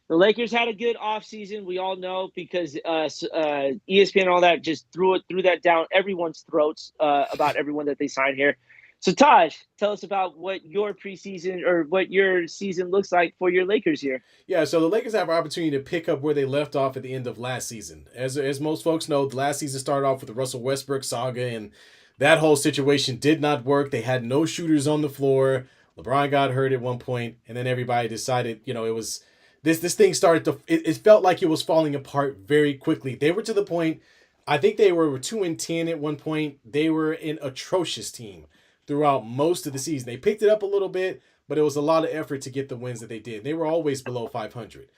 The Lakers had a good offseason, we all know, because ESPN and all that just threw that down everyone's throats about everyone that they signed here. So, Taj, tell us about what your preseason or what your season looks like for your Lakers here. Yeah, so the Lakers have an opportunity to pick up where they left off at the end of last season. As most folks know, the last season started off with the Russell Westbrook saga, and that whole situation did not work. They had no shooters on the floor. LeBron got hurt at one point, and then everybody decided, it was... This thing started to... It felt like it was falling apart very quickly. They were to the point... I think they were 2-10 at one point. They were an atrocious team throughout most of the season. They picked it up a little bit, but it was a lot of effort to get the wins that they did. They were always below 500.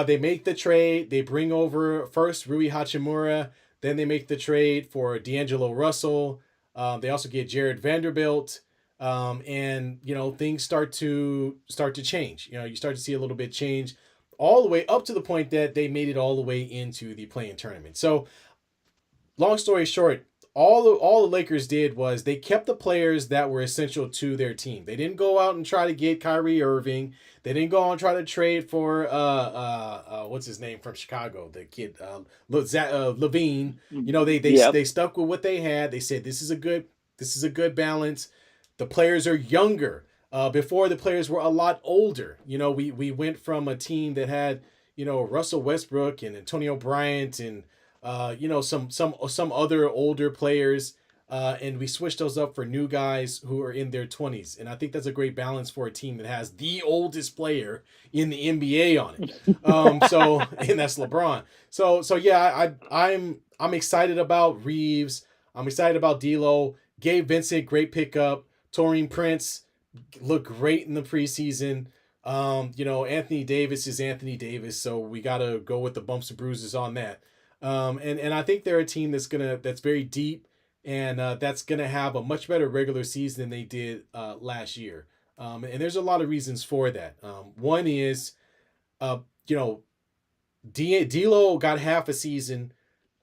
They make the trade. They bring over first Rui Hachimura. Then they make the trade for D'Angelo Russell. They also get Jared Vanderbilt. And things start to change. You start to see a little bit change all the way up to the point that they made it all the way into the play-in tournament. So long story short, all the Lakers did was they kept the players that were essential to their team. They didn't go out and try to get Kyrie Irving. They didn't go out and try to trade for what's his name from Chicago, the kid Levine. They stuck with what they had. They said this is a good balance. The players are younger. Before, the players were a lot older. We went from a team that had Russell Westbrook and Antonio Bryant and some other older players, and we switched those up for new guys who are in their 20s. And I think that's a great balance for a team that has the oldest player in the NBA on it. And that's LeBron. So yeah, I'm excited about Reeves. I'm excited about D'Lo. Gabe Vincent, great pickup. Taurean Prince looked great in the preseason. Anthony Davis is Anthony Davis, so we got to go with the bumps and bruises on that. And I think they're a team that's very deep and that's gonna have a much better regular season than they did last year. And there's a lot of reasons for that. One is, uh, you know, D'Lo got half a season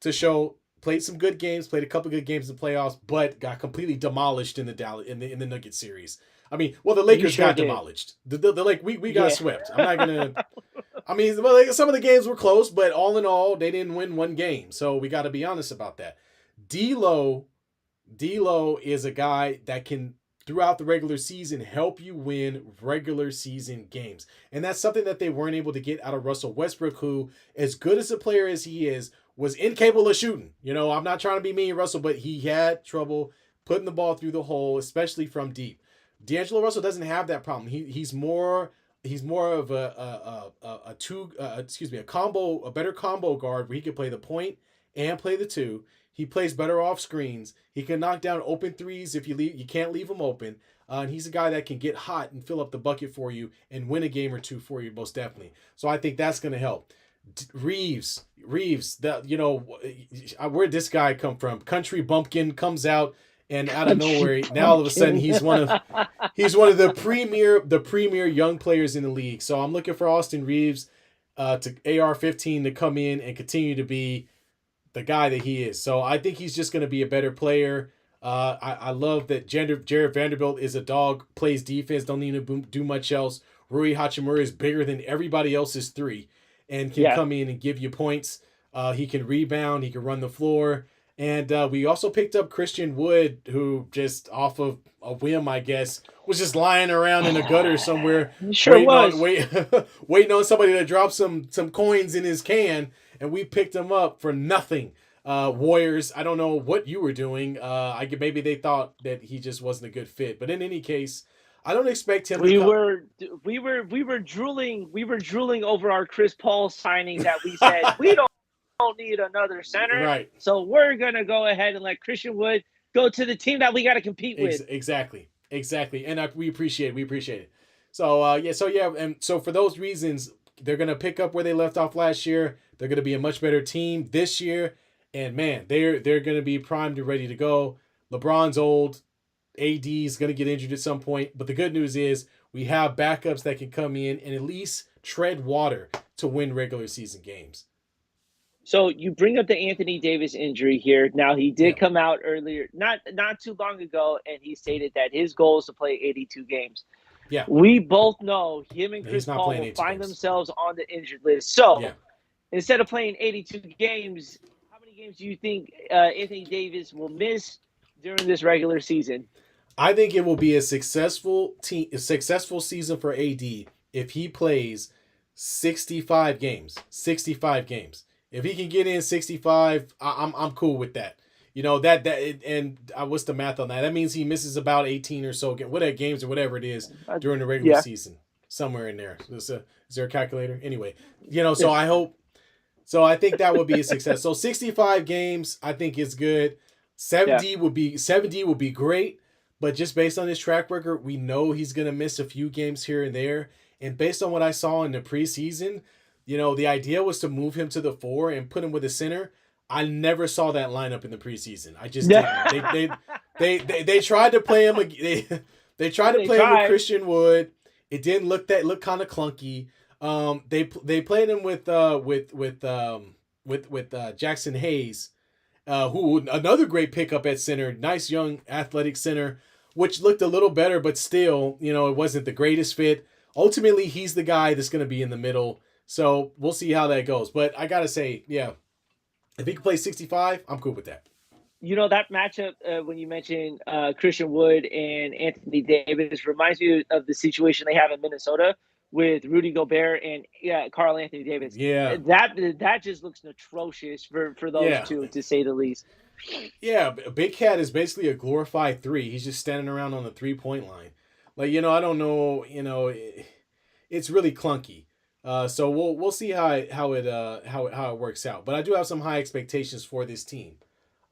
to show, played some good games, played a couple good games in the playoffs, but got completely demolished in the Dallas in the Nuggets series. I mean, well, the Lakers sure got did. demolished. We got Yeah. swept. I'm not gonna. I mean, well, like, some of the games were close, but all in all, they didn't win one game. So we got to be honest about that. D'Lo, D'Lo is a guy that can, throughout the regular season, help you win regular season games, and that's something that they weren't able to get out of Russell Westbrook, who, as good as a player as he is, was incapable of shooting. You know, I'm not trying to be mean, Russell, but he had trouble putting the ball through the hole, especially from deep. D'Angelo Russell doesn't have that problem. He's more of a two a combo, a better combo guard where he can play the point and play the two. He plays better off screens. He can knock down open threes if you can't leave him open. And he's a guy that can get hot and fill up the bucket for you and win a game or two for you, most definitely. So I think that's going to help. Reeves, where'd this guy come from? Country bumpkin comes out of nowhere. Now all of a sudden he's one of the premier young players in the league. So I'm looking for Austin Reeves to AR-15 to come in and continue to be the guy that he is. So I think he's just going to be a better player. I love that Jared Vanderbilt is a dog, plays defense, don't need to do much else. Rui Hachimura is bigger than everybody else's three and can come in and give you points. He can rebound. He can run the floor. And we also picked up Christian Wood, who just off of a whim, I guess, was just lying around in a gutter somewhere, Sure was. waiting on somebody to drop some coins in his can, and we picked him up for nothing. Warriors, I don't know what you were doing. Maybe they thought that he just wasn't a good fit, but in any case, I don't expect him. We were drooling over our Chris Paul signing that we said we don't need another center. Right. So we're gonna go ahead and let Christian Wood go to the team that we got to compete with. Exactly. And we appreciate it. So and so for those reasons, they're gonna pick up where they left off last year. They're gonna be a much better team this year, and man, they're gonna be primed and ready to go. LeBron's old. AD is gonna get injured at some point, but the good news is we have backups that can come in and at least tread water to win regular season games. So you bring up the Anthony Davis injury here. Now he did come out earlier, not too long ago, and he stated that his goal is to play 82 games. Yeah. We both know him and Chris Paul will find themselves on the injured list. So instead of playing 82 games, how many games do you think Anthony Davis will miss during this regular season? I think it will be a successful season for AD if he plays 65 games. 65 games. If he can get in 65, I'm cool with that. You know what's the math on that? That means he misses about 18 or so games or whatever it is during the regular season, somewhere in there. Is there a calculator? Anyway, so I think that would be a success. So 65 games, I think is good. 70 would be great, but just based on his track record, we know he's gonna miss a few games here and there. And based on what I saw in the preseason, the idea was to move him to the 4 and put him with a center. I never saw that lineup in the preseason. I just didn't. They tried to play him. They tried to play him with Christian Wood. It didn't look kind of clunky. They played him with Jackson Hayes, who another great pickup at center. Nice young athletic center, which looked a little better, but still, it wasn't the greatest fit. Ultimately, he's the guy that's going to be in the middle. So we'll see how that goes. But I got to say, if he can play 65, I'm cool with that. That matchup, when you mentioned Christian Wood and Anthony Davis, reminds me of the situation they have in Minnesota with Rudy Gobert and Karl Anthony Davis. Yeah. That just looks atrocious for those two, to say the least. Yeah, Big Cat is basically a glorified 3. He's just standing around on the 3-point line. Like, I don't know, it's really clunky. So we'll see how it works out. But I do have some high expectations for this team.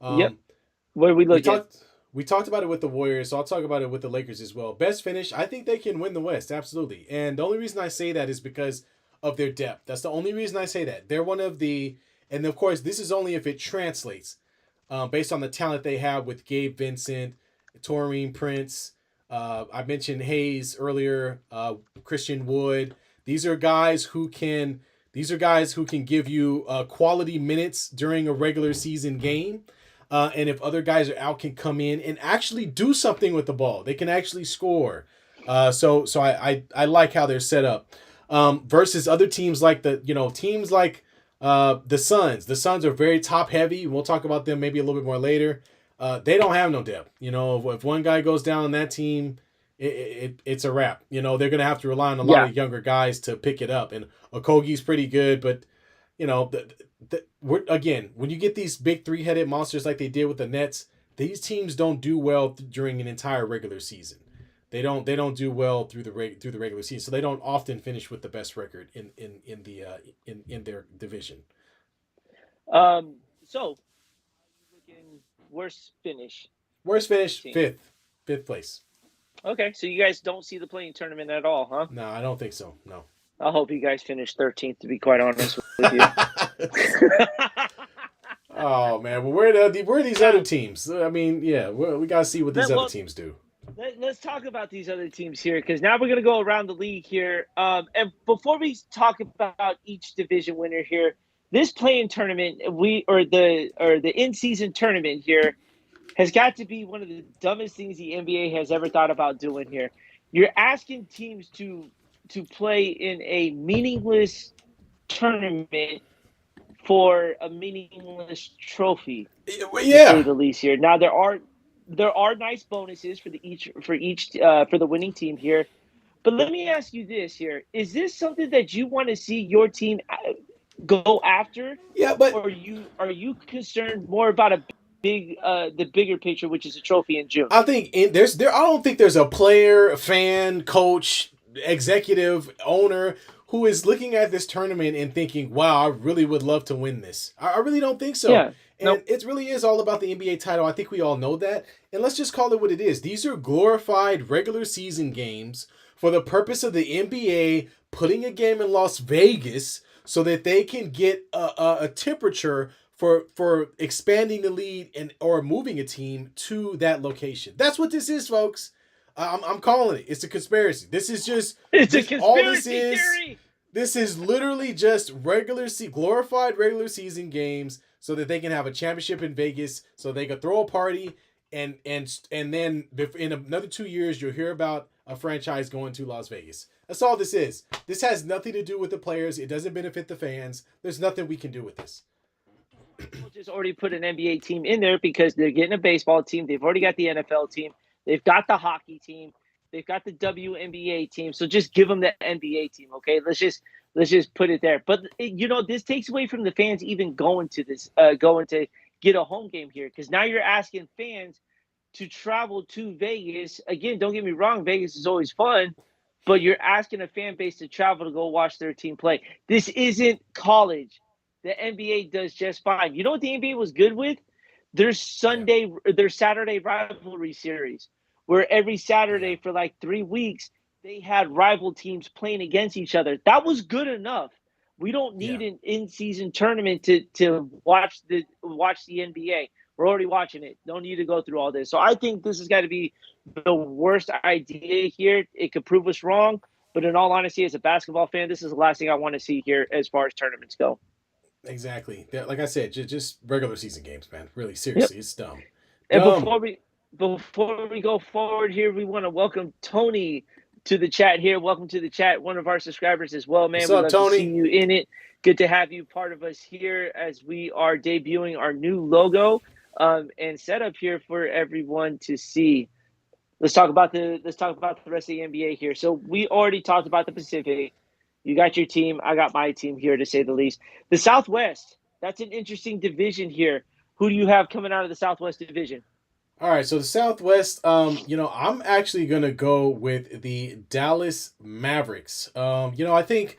What are we looking at? We talked about it with the Warriors, so I'll talk about it with the Lakers as well. Best finish, I think they can win the West, absolutely. And the only reason I say that is because of their depth. That's the only reason I say that. They're one of the, And of course, this is only if it translates based on the talent they have with Gabe Vincent, Taurine Prince. I mentioned Hayes earlier, Christian Wood. These are guys who can. These are guys who can give you quality minutes during a regular season game. And if other guys are out, can come in and actually do something with the ball. They can actually score. So I like how they're set up versus other teams like teams like the Suns. The Suns are very top heavy. We'll talk about them maybe a little bit more later. They don't have no depth. If one guy goes down on that team, it's a wrap. They're going to have to rely on a lot of younger guys to pick it up. And Okogi's pretty good, but again, when you get these big three-headed monsters like they did with the Nets, these teams don't do well during an entire regular season. They don't do well through the regular season, so they don't often finish with the best record in their division. So looking worst finish. Worst finish, fifth place. Okay, so you guys don't see the playing tournament at all, huh? No, I don't think so. No. I hope you guys finish 13th, to be quite honest with you. Oh man, well, where are these other teams? I mean, yeah, we gotta see what these other teams do. Let's talk about these other teams here, because now we're gonna go around the league here. And before we talk about each division winner here, this playing tournament, the in-season tournament here, has got to be one of the dumbest things the NBA has ever thought about doing here. You're asking teams to play in a meaningless tournament for a meaningless trophy. Yeah, to say the least here. Now there are nice bonuses for the winning team here, but let me ask you this here: is this something that you want to see your team go after? Yeah, but or are you concerned more about the bigger picture, which is a trophy in June? I think I don't think there's a player, fan, coach, executive, owner who is looking at this tournament and thinking, wow, I really would love to win this. I really don't think so. Yeah. And it really is all about the NBA title. I think we all know that. And let's just call it what it is. These are glorified regular season games for the purpose of the NBA putting a game in Las Vegas so that they can get a temperature for expanding the lead or moving a team to that location. That's what this is, folks. I'm calling it. It's a conspiracy. This is just a conspiracy theory. This is literally just glorified regular season games so that they can have a championship in Vegas, so they can throw a party, and then in another 2 years you'll hear about a franchise going to Las Vegas. That's all this is. This has nothing to do with the players. It doesn't benefit the fans. There's nothing we can do with this. We'll just already put an NBA team in there because they're getting a baseball team. They've already got the NFL team. They've got the hockey team. They've got the WNBA team. So just give them the NBA team, okay? Let's just put it there. But this takes away from the fans even going to get a home game here, because now you're asking fans to travel to Vegas. Again, don't get me wrong, Vegas is always fun, but you're asking a fan base to travel to go watch their team play. This isn't college. The NBA does just fine. You know what the NBA was good with? Their Saturday rivalry series, where every Saturday for like 3 weeks, they had rival teams playing against each other. That was good enough. We don't need an in-season tournament to watch the NBA. We're already watching it. No need to go through all this. So I think this has got to be the worst idea here. It could prove us wrong, but in all honesty, as a basketball fan, this is the last thing I want to see here as far as tournaments go. Exactly. Like I said, just regular season games, man. Really, seriously, It's dumb. And before we go forward here, we want to welcome Tony to the chat here. Welcome to the chat, one of our subscribers as well, man. What's up, Tony? To see you in it. Good to have you part of us here as we are debuting our new logo and setup here for everyone to see. Let's talk about the rest of the NBA here. So we already talked about the Pacific. You got your team. I got my team here, to say the least. The Southwest, that's an interesting division here. Who do you have coming out of the Southwest division? All right, so the Southwest, I'm actually going to go with the Dallas Mavericks. I think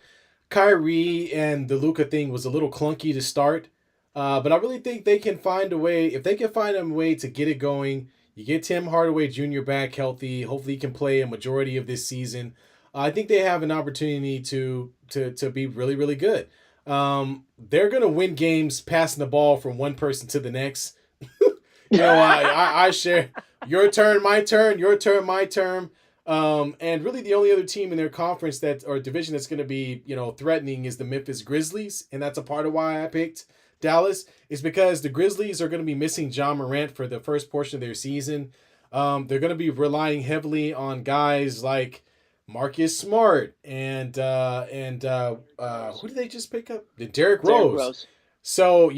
Kyrie and the Luka thing was a little clunky to start, but I really think they can find a way. If they can find a way to get it going, you get Tim Hardaway Jr. back healthy. Hopefully he can play a majority of this season. I think they have an opportunity to be really, really good. They're gonna win games passing the ball from one person to the next. I share your turn, my turn, your turn, my turn. And really the only other team in their conference that or division that's going to be, threatening is the Memphis Grizzlies. And that's a part of why I picked Dallas is because the Grizzlies are going to be missing John Morant for the first portion of their season. They're going to be relying heavily on guys like Marcus Smart and who did they just pick up? The Derrick Rose. So,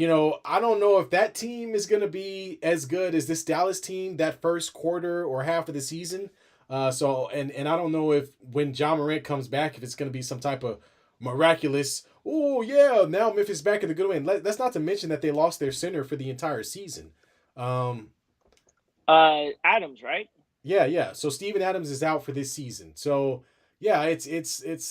I don't know if that team is going to be as good as this Dallas team that first quarter or half of the season. And I don't know if when John Morant comes back, if it's going to be some type of miraculous, oh, yeah, now Memphis back in the good way. And that's not to mention that they lost their center for the entire season. Adams, right? Yeah. So Steven Adams is out for this season. So, yeah, it's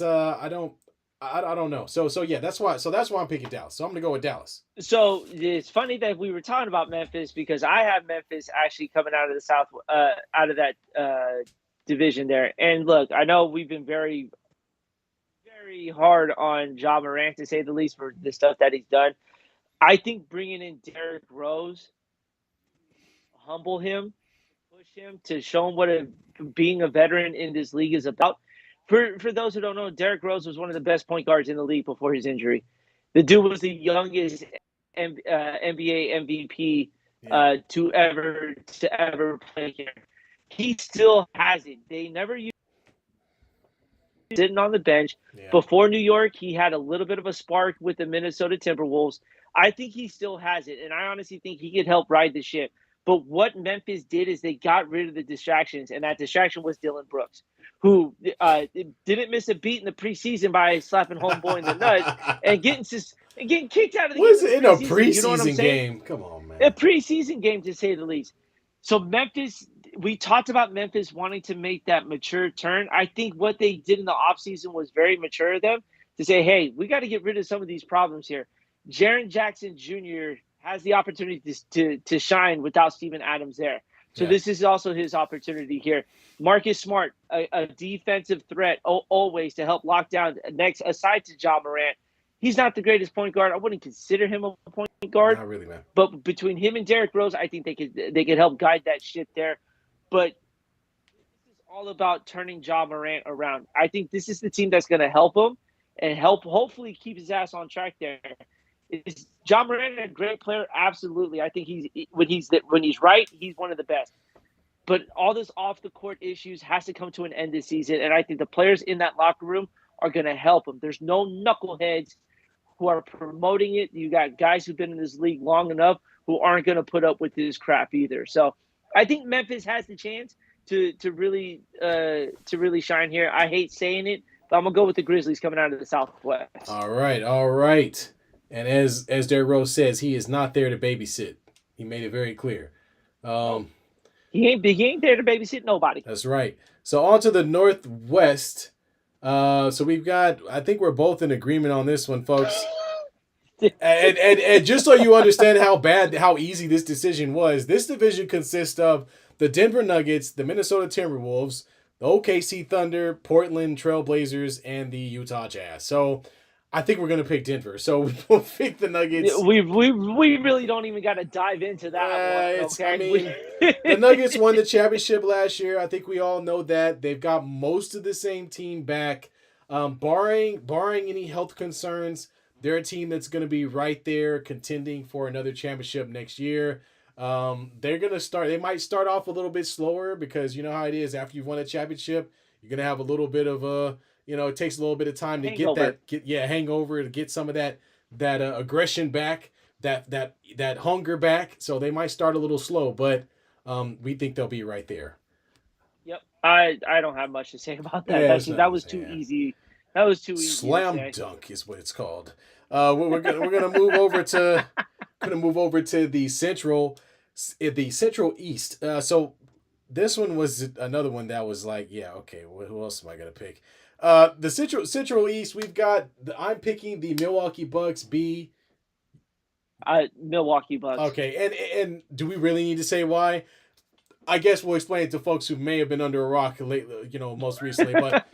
I don't know. So yeah, that's why I'm picking Dallas. So I'm gonna go with Dallas. So it's funny that we were talking about Memphis because I have Memphis actually coming out of the South, out of that division there. And look, I know we've been very, very hard on Ja Morant to say the least for the stuff that he's done. I think bringing in Derrick Rose, humble him, push him to show him what being a veteran in this league is about. For those who don't know, Derrick Rose was one of the best point guards in the league before his injury. The dude was the youngest NBA MVP to ever play here. He still has it. They never used sitting on the bench. Yeah. Before New York, he had a little bit of a spark with the Minnesota Timberwolves. I think he still has it, and I honestly think he could help ride the ship. But what Memphis did is they got rid of the distractions, and that distraction was Dillon Brooks, who didn't miss a beat in the preseason by slapping homeboy in the nuts and getting kicked out of the game. Was it in a preseason game? Come on, man. A preseason game, to say the least. So Memphis, we talked about Memphis wanting to make that mature turn. I think what they did in the offseason was very mature of them to say, hey, we got to get rid of some of these problems here. Jaren Jackson Jr. has the opportunity to shine without Steven Adams there. So This is also his opportunity here. Marcus Smart, a defensive threat always to help lock down next, aside to Ja Morant. He's not the greatest point guard. I wouldn't consider him a point guard. Not really, man. But between him and Derrick Rose, I think they could help guide that ship there. But this is all about turning Ja Morant around. I think this is the team that's going to help him and hopefully keep his ass on track there. Is Ja Morant a great player? Absolutely. I think when he's right, he's one of the best. But all this off the court issues has to come to an end this season, and I think the players in that locker room are going to help him. There's no knuckleheads who are promoting it. You got guys who've been in this league long enough who aren't going to put up with this crap either. So I think Memphis has the chance to really shine here. I hate saying it, but I'm gonna go with the Grizzlies coming out of the Southwest. All right. And as Derrick Rose says, he is not there to babysit. He made it very clear. He ain't there to babysit nobody. That's right. So on to the Northwest. So we've got, I think we're both in agreement on this one, folks. and just so you understand how easy this decision was, this division consists of the Denver Nuggets, the Minnesota Timberwolves, the OKC Thunder, Portland Trail Blazers, and the Utah Jazz. So I think we're going to pick Denver. So we'll pick the Nuggets. We really don't even got to dive into that one. Okay? The Nuggets won the championship last year. I think we all know that. They've got most of the same team back. Barring any health concerns, they're a team that's going to be right there contending for another championship next year. They might start off a little bit slower because you know how it is. After you've won a championship, you're going to have a little bit of a, it takes a little bit of time to hangover, to get some of that aggression back, that hunger back. So they might start a little slow, but we think they'll be right there. Yep. I don't have much to say about that. Yeah, that was too easy. That was too easy. Slam dunk is what it's called. We're gonna move over to the Central East. So this one was another one that was like, yeah, okay. Who else am I gonna pick? The Central East. I'm picking the Milwaukee Bucks. Milwaukee Bucks. Okay, and do we really need to say why? I guess we'll explain it to folks who may have been under a rock lately, most recently. But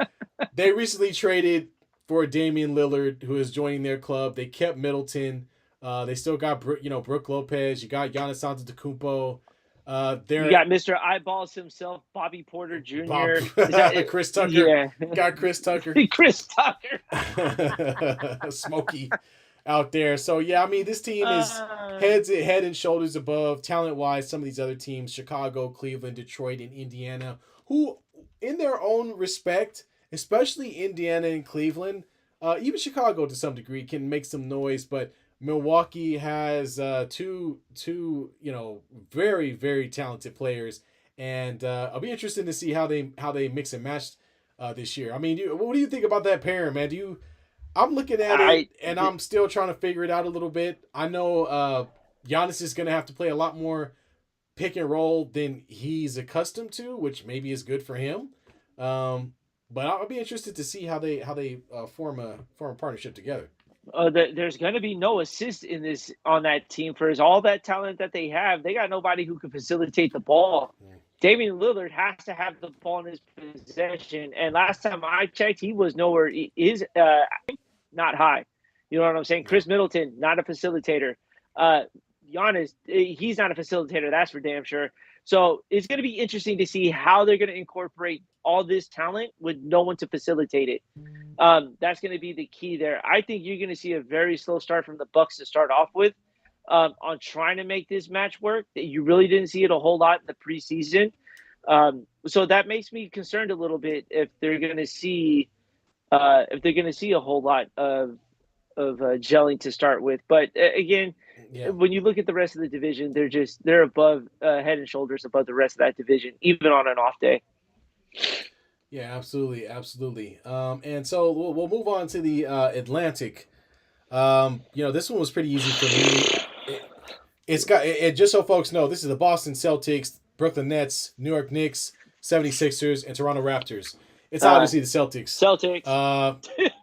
they recently traded for Damian Lillard, who is joining their club. They kept Middleton. They still got Brook Lopez. You got Giannis Antetokounmpo. You They're got Mr. Eyeballs himself, Bobby Porter Bob Jr. Is that it? Chris Tucker. Yeah. Got Chris Tucker. Chris Tucker. Smokey out there. So yeah, I mean this team is head and shoulders above talent wise some of these other teams: Chicago, Cleveland, Detroit, and Indiana, who in their own respect, especially Indiana and Cleveland, even Chicago to some degree can make some noise, but Milwaukee has two very very talented players, and I'll be interested to see how they mix and match this year. I mean, what do you think about that pairing, man? I'm looking at it and I'm still trying to figure it out a little bit. I know Giannis is going to have to play a lot more pick and roll than he's accustomed to, which maybe is good for him. But I'll be interested to see how they form a partnership together. There's going to be no assist on that team for all that talent that they have. They got nobody who can facilitate the ball. Damian Lillard has to have the ball in his possession, and last time I checked, he was nowhere. Is not high. You know what I'm saying? Chris Middleton, not a facilitator. Giannis, he's not a facilitator. That's for damn sure. So it's going to be interesting to see how they're going to incorporate all this talent with no one to facilitate it. That's going to be the key there. I think you're going to see a very slow start from the Bucks to start off with on trying to make this match work. That you really didn't see it a whole lot in the preseason. So that makes me concerned a little bit if they're going to see a whole lot of gelling to start with. But again, when you look at the rest of the division, they're above head and shoulders above the rest of that division, even on an off day. Yeah, absolutely. And so we'll move on to the Atlantic. This one was pretty easy for me. It's got just so folks know, this is the Boston Celtics, Brooklyn Nets, New York Knicks, 76ers, and Toronto Raptors. It's obviously the Celtics.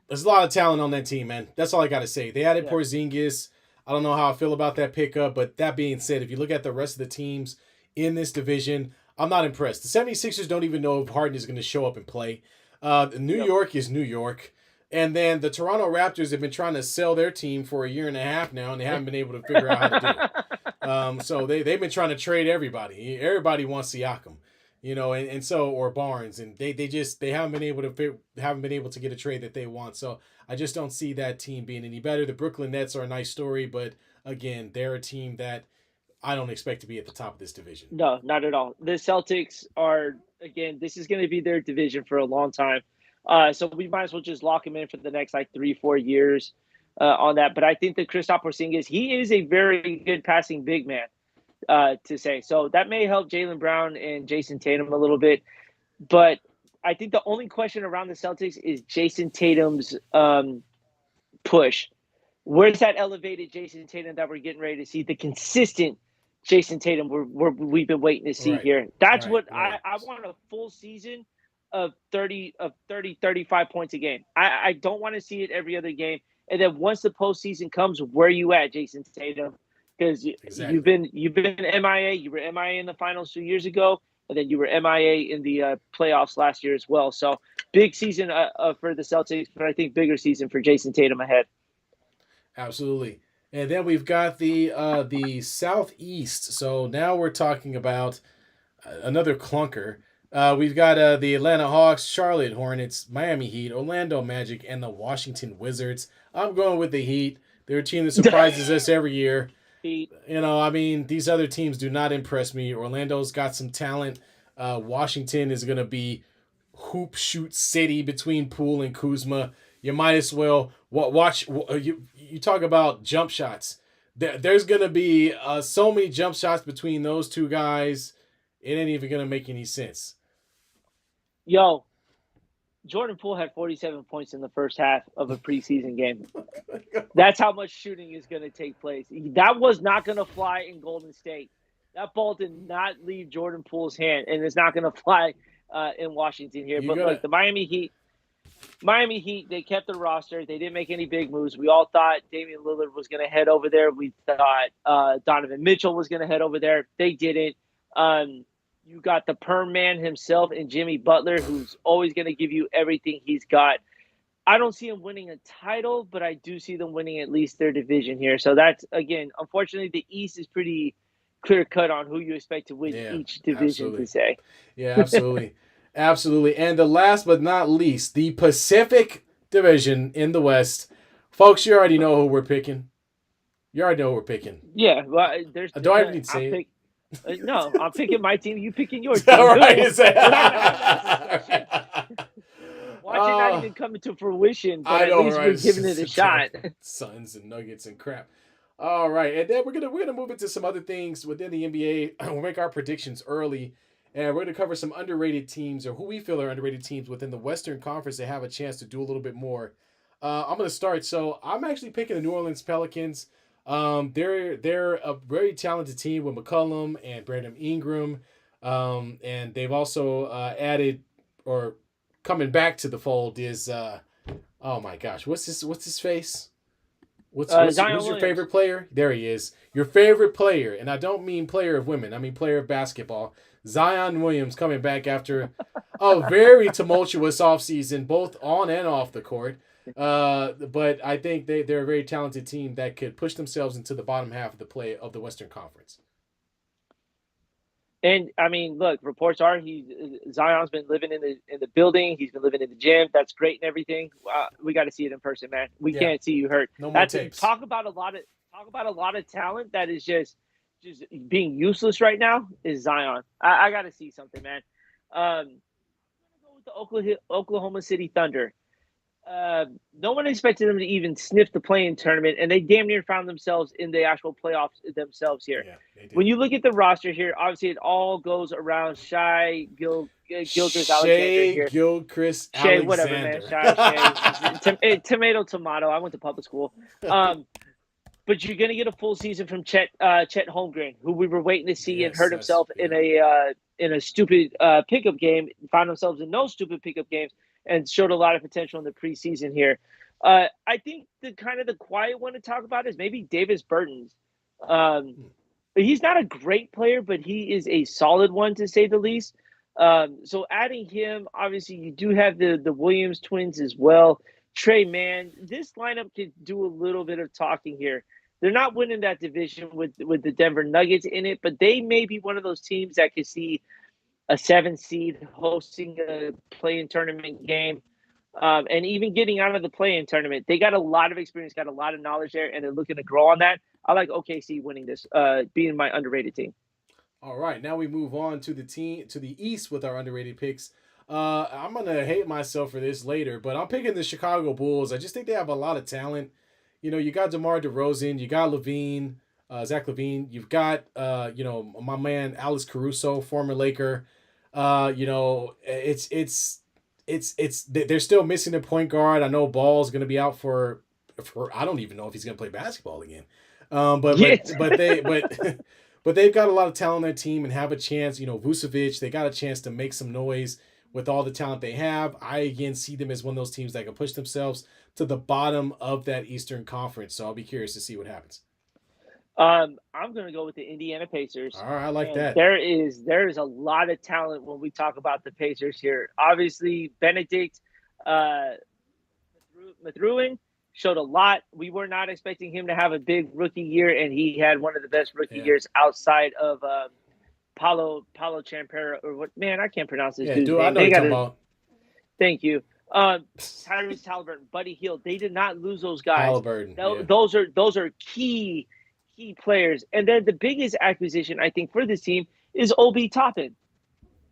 There's a lot of talent on that team, man. That's all I got to say. They added Porzingis. I don't know how I feel about that pickup, but that being said, if you look at the rest of the teams in this division, I'm not impressed. The 76ers don't even know if Harden is going to show up and play. New York is New York. And then the Toronto Raptors have been trying to sell their team for a year and a half now, and they haven't been able to figure out how to do it. So they've been trying to trade everybody. Everybody wants Siakam, or Barnes, and they haven't been able to get a trade that they want. So I just don't see that team being any better. The Brooklyn Nets are a nice story, but again, they're a team that I don't expect to be at the top of this division. No, not at all. The Celtics are, again, this is going to be their division for a long time. So we might as well just lock him in for the next 3-4 years on that. But I think that Kristaps Porzingis, he is a very good passing big man to say. So that may help Jaylen Brown and Jason Tatum a little bit. But I think the only question around the Celtics is Jason Tatum's push. Where's that elevated Jason Tatum that we're getting ready to see? The consistent Jason Tatum we've been waiting to see here. That's what I want, a full season of 30, 35 points a game. I don't want to see it every other game. And then once the postseason comes, where are you at, Jason Tatum? Because you've been MIA. You were MIA in the finals 2 years ago, and then you were MIA in the playoffs last year as well. So big season for the Celtics, but I think bigger season for Jason Tatum ahead. Absolutely. And then we've got the Southeast. So now we're talking about another clunker. We've got the Atlanta Hawks, Charlotte Hornets, Miami Heat, Orlando Magic, and the Washington Wizards. I'm going with the Heat. They're a team that surprises us every year. Heat. These other teams do not impress me. Orlando's got some talent. Washington is going to be hoop shoot city between Poole and Kuzma. You might as well watch. You talk about jump shots. There's going to be so many jump shots between those two guys. It ain't even going to make any sense. Yo, Jordan Poole had 47 points in the first half of a preseason game. That's how much shooting is going to take place. That was not going to fly in Golden State. That ball did not leave Jordan Poole's hand, and it's not going to fly in Washington here. Look, the Miami Heat, they kept the roster. They didn't make any big moves. We all thought Damian Lillard was going to head over there. We thought Donovan Mitchell was going to head over there. They didn't. You got the perm man himself and Jimmy Butler, who's always going to give you everything he's got. I don't see them winning a title, but I do see them winning at least their division here. So that's, again, unfortunately, the East is pretty clear cut on who you expect to win Yeah, each division to absolutely. say. Yeah, absolutely. Absolutely. And the last but not least, the Pacific Division in the West. Folks, you already know who we're picking. You already know who we're picking. Yeah, well, there's Do I even need to I'm say it? pick. No, I'm picking my team. You picking your All team. right. Is We're not even having that discussion. that... Watch it not Oh, even coming to fruition, but I at know, least right? we're It's giving it just a shot. Suns and Nuggets and crap. All right, and then we're gonna move into some other things within the NBA. We'll make our predictions early, and we're gonna cover some underrated teams or who we feel are underrated teams within the Western Conference that have a chance to do a little bit more. I'm gonna start. So I'm actually picking the New Orleans Pelicans. They're a very talented team with McCollum and Brandon Ingram, and they've also added or coming back to the fold is oh my gosh, what's his face? Zion Who's your Williams. favorite player? There he is. Your favorite player, and I don't mean player of women. I mean player of basketball. Zion Williams coming back after a very tumultuous offseason, both on and off the court. But I think they're a very talented team that could push themselves into the bottom half of the play of the Western Conference. And I mean, look, reports are Zion's been living in the building. He's been living in the gym. That's great and everything. We got to see it in person, man. We Yeah, can't see you hurt. no more That's tapes. talk about a lot of talent that is just being useless right now is Zion. I got to see something, man. I'm gonna go with the Oklahoma City Thunder. No one expected them to even sniff the play-in tournament, and they damn near found themselves in the actual playoffs themselves here. Yeah, they When did. you look at the roster here, obviously it all goes around Gilchrist Alexander Shea here. Gilchrist Shay, whatever, man. Alexander. Shay. Tomato. I went to public school. But you're going to get a full season from Chet Holmgren, who we were waiting to see and Yes, hurt himself in a stupid pickup game, found themselves in no stupid pickup games, and showed a lot of potential in the preseason here. I think the quiet one to talk about is maybe Davis Bertans. Um, he's not a great player, but he is a solid one to say the least. So adding him, obviously, you do have the Williams twins as well. Trey Mann, this lineup could do a little bit of talking here. They're not winning that division with the Denver Nuggets in it, but they may be one of those teams that could see a 7 seed hosting a play-in tournament game, and even getting out of the play-in tournament. They got a lot of experience, got a lot of knowledge there, and they're looking to grow on that. I like OKC winning this, being my underrated team. All right, now we move on to the East with our underrated picks. I'm gonna hate myself for this later, but I'm picking the Chicago Bulls. I just think they have a lot of talent. You know, you got DeMar DeRozan, you got Levine, Zach Levine, you've got my man Alex Caruso, former Laker. They're still missing a point guard. I know Ball's gonna be out for I don't even know if he's gonna play basketball again. But Yes. but but they but but they've got a lot of talent on their team and have a chance. You know, Vucevic, they got a chance to make some noise with all the talent they have. I again see them as one of those teams that can push themselves to the bottom of that Eastern Conference. So I'll be curious to see what happens. I'm going to go with the Indiana Pacers. All right, I like And that. there is a lot of talent when we talk about the Pacers here. Obviously, Benedict Mathurin showed a lot. We were not expecting him to have a big rookie year, and he had one of the best rookie Yeah. years outside of Paulo Champera, or what? Man, I can't pronounce this Yeah, dude's dude, I name. know They you're got talking to about Tyrese Halliburton, Buddy Hield. They did not lose those guys. Halliburton. Yeah. Those are key players. And then the biggest acquisition I think for this team is Obi Toppin,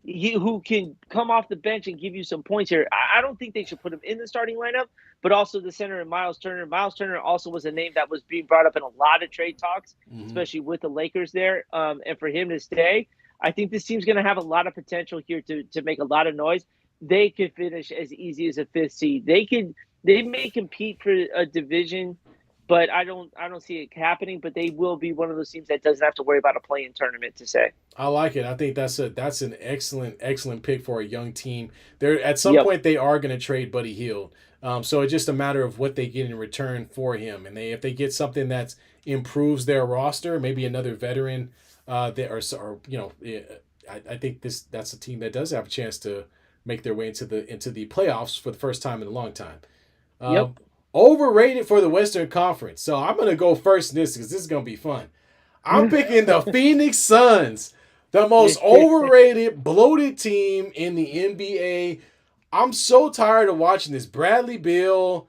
who can come off the bench and give you some points here. I don't think they should put him in the starting lineup, but also the center and Miles Turner. Miles Turner also was a name that was being brought up in a lot of trade talks, especially with the Lakers there. And for him to stay, I think this team's going to have a lot of potential here to make a lot of noise. They could finish as easy as a 5th seed. They may compete for a division, but I don't see it happening. But they will be one of those teams that doesn't have to worry about a play-in tournament to say. I like it. I think that's an excellent pick for a young team. They're at some Yep. point they are going to trade Buddy Hield. So it's just a matter of what they get in return for him. And if they get something that improves their roster, maybe another veteran, I think that's a team that does have a chance to make their way into the playoffs for the first time in a long time. Yep. Overrated for the Western Conference. So I'm gonna go first in this because this is gonna be fun. I'm picking the Phoenix Suns, the most overrated, bloated team in the NBA. I'm so tired of watching this. Bradley Beal,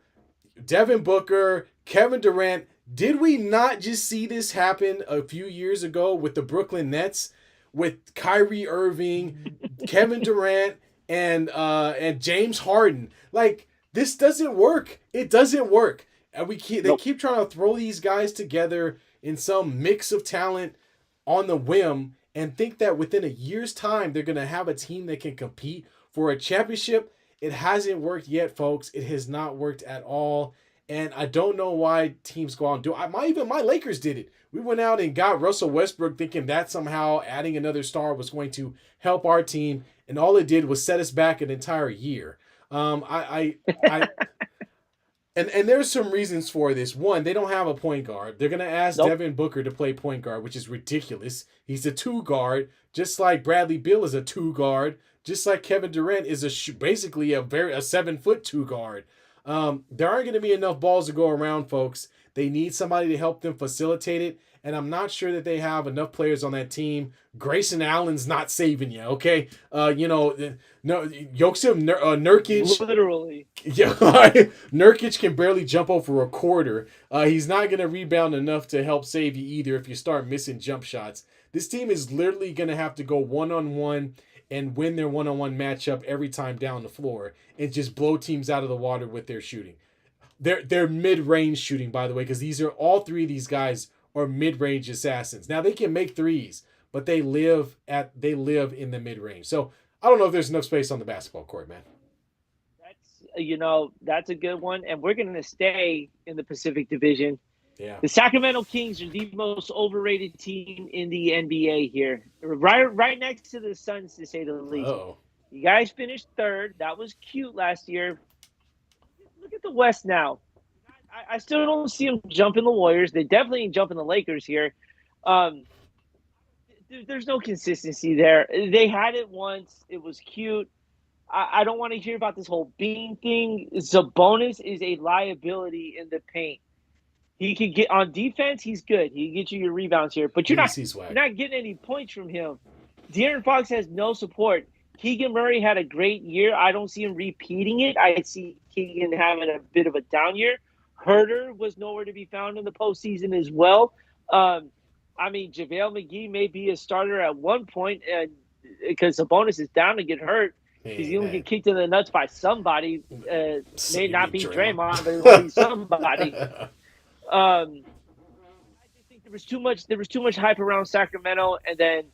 Devin Booker, Kevin Durant. Did we not just see this happen a few years ago with the Brooklyn Nets, with Kyrie Irving, Kevin Durant, and James Harden? Like, this doesn't work. It doesn't work. And they keep trying to throw these guys together in some mix of talent on the whim and think that within a year's time they're going to have a team that can compete for a championship. It hasn't worked yet, folks. It has not worked at all. And I don't know why teams go out and do it. Even my Lakers did it. We went out and got Russell Westbrook thinking that somehow adding another star was going to help our team. And all it did was set us back an entire year. I And there's some reasons for this. One, they don't have a point guard. They're going to ask Devin Booker to play point guard, which is ridiculous. He's a two guard, just like Bradley Beal is a two guard, just like Kevin Durant is basically a 7 foot two guard. There aren't going to be enough balls to go around, folks. They need somebody to help them facilitate it. And I'm not sure that they have enough players on that team. Grayson Allen's not saving you, okay? Jokic, Nurkic. Literally. Yeah, Nurkic can barely jump over a quarter. He's not going to rebound enough to help save you either if you start missing jump shots. This team is literally going to have to go one-on-one and win their one-on-one matchup every time down the floor and just blow teams out of the water with their shooting. They're mid-range shooting, by the way, because all three of these guys are mid-range assassins. Now, they can make threes, but they live in the mid-range. So I don't know if there's enough space on the basketball court, man. That's a good one. And we're going to stay in the Pacific Division. Yeah. The Sacramento Kings are the most overrated team in the NBA here. Right next to the Suns, to say the least. Uh-oh. You guys finished third. That was cute last year. Look at the West now. I still don't see them jumping the Warriors. They definitely ain't jumping the Lakers here. There's no consistency there. They had it once. It was cute. I don't want to hear about this whole Bean thing. Sabonis is a liability in the paint. He can get on defense. He's good. He can get you your rebounds here, but you're not getting any points from him. De'Aaron Fox has no support. Keegan Murray had a great year. I don't see him repeating it. I see Keegan having a bit of a down year. Herter was nowhere to be found in the postseason as well. JaVale McGee may be a starter at one point, and because Sabonis is down to get hurt. He's going to get kicked in the nuts by somebody. May not be Draymond, but it will be somebody. I just think there was too much hype around Sacramento, and then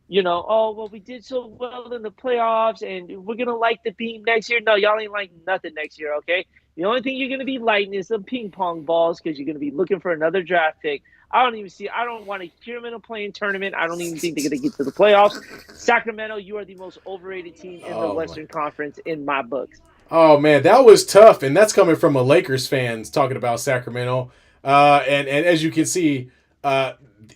we did so well in the playoffs, and we're gonna light the beam next year. No, y'all ain't lighting nothing next year, okay? The only thing you're gonna be lighting is some ping pong balls because you're gonna be looking for another draft pick. I don't want to hear them in a playing tournament. I don't even think they're gonna get to the playoffs. Sacramento, you are the most overrated team in the Western Conference in my books. Oh man, that was tough, and that's coming from a Lakers fan talking about Sacramento. And as you can see,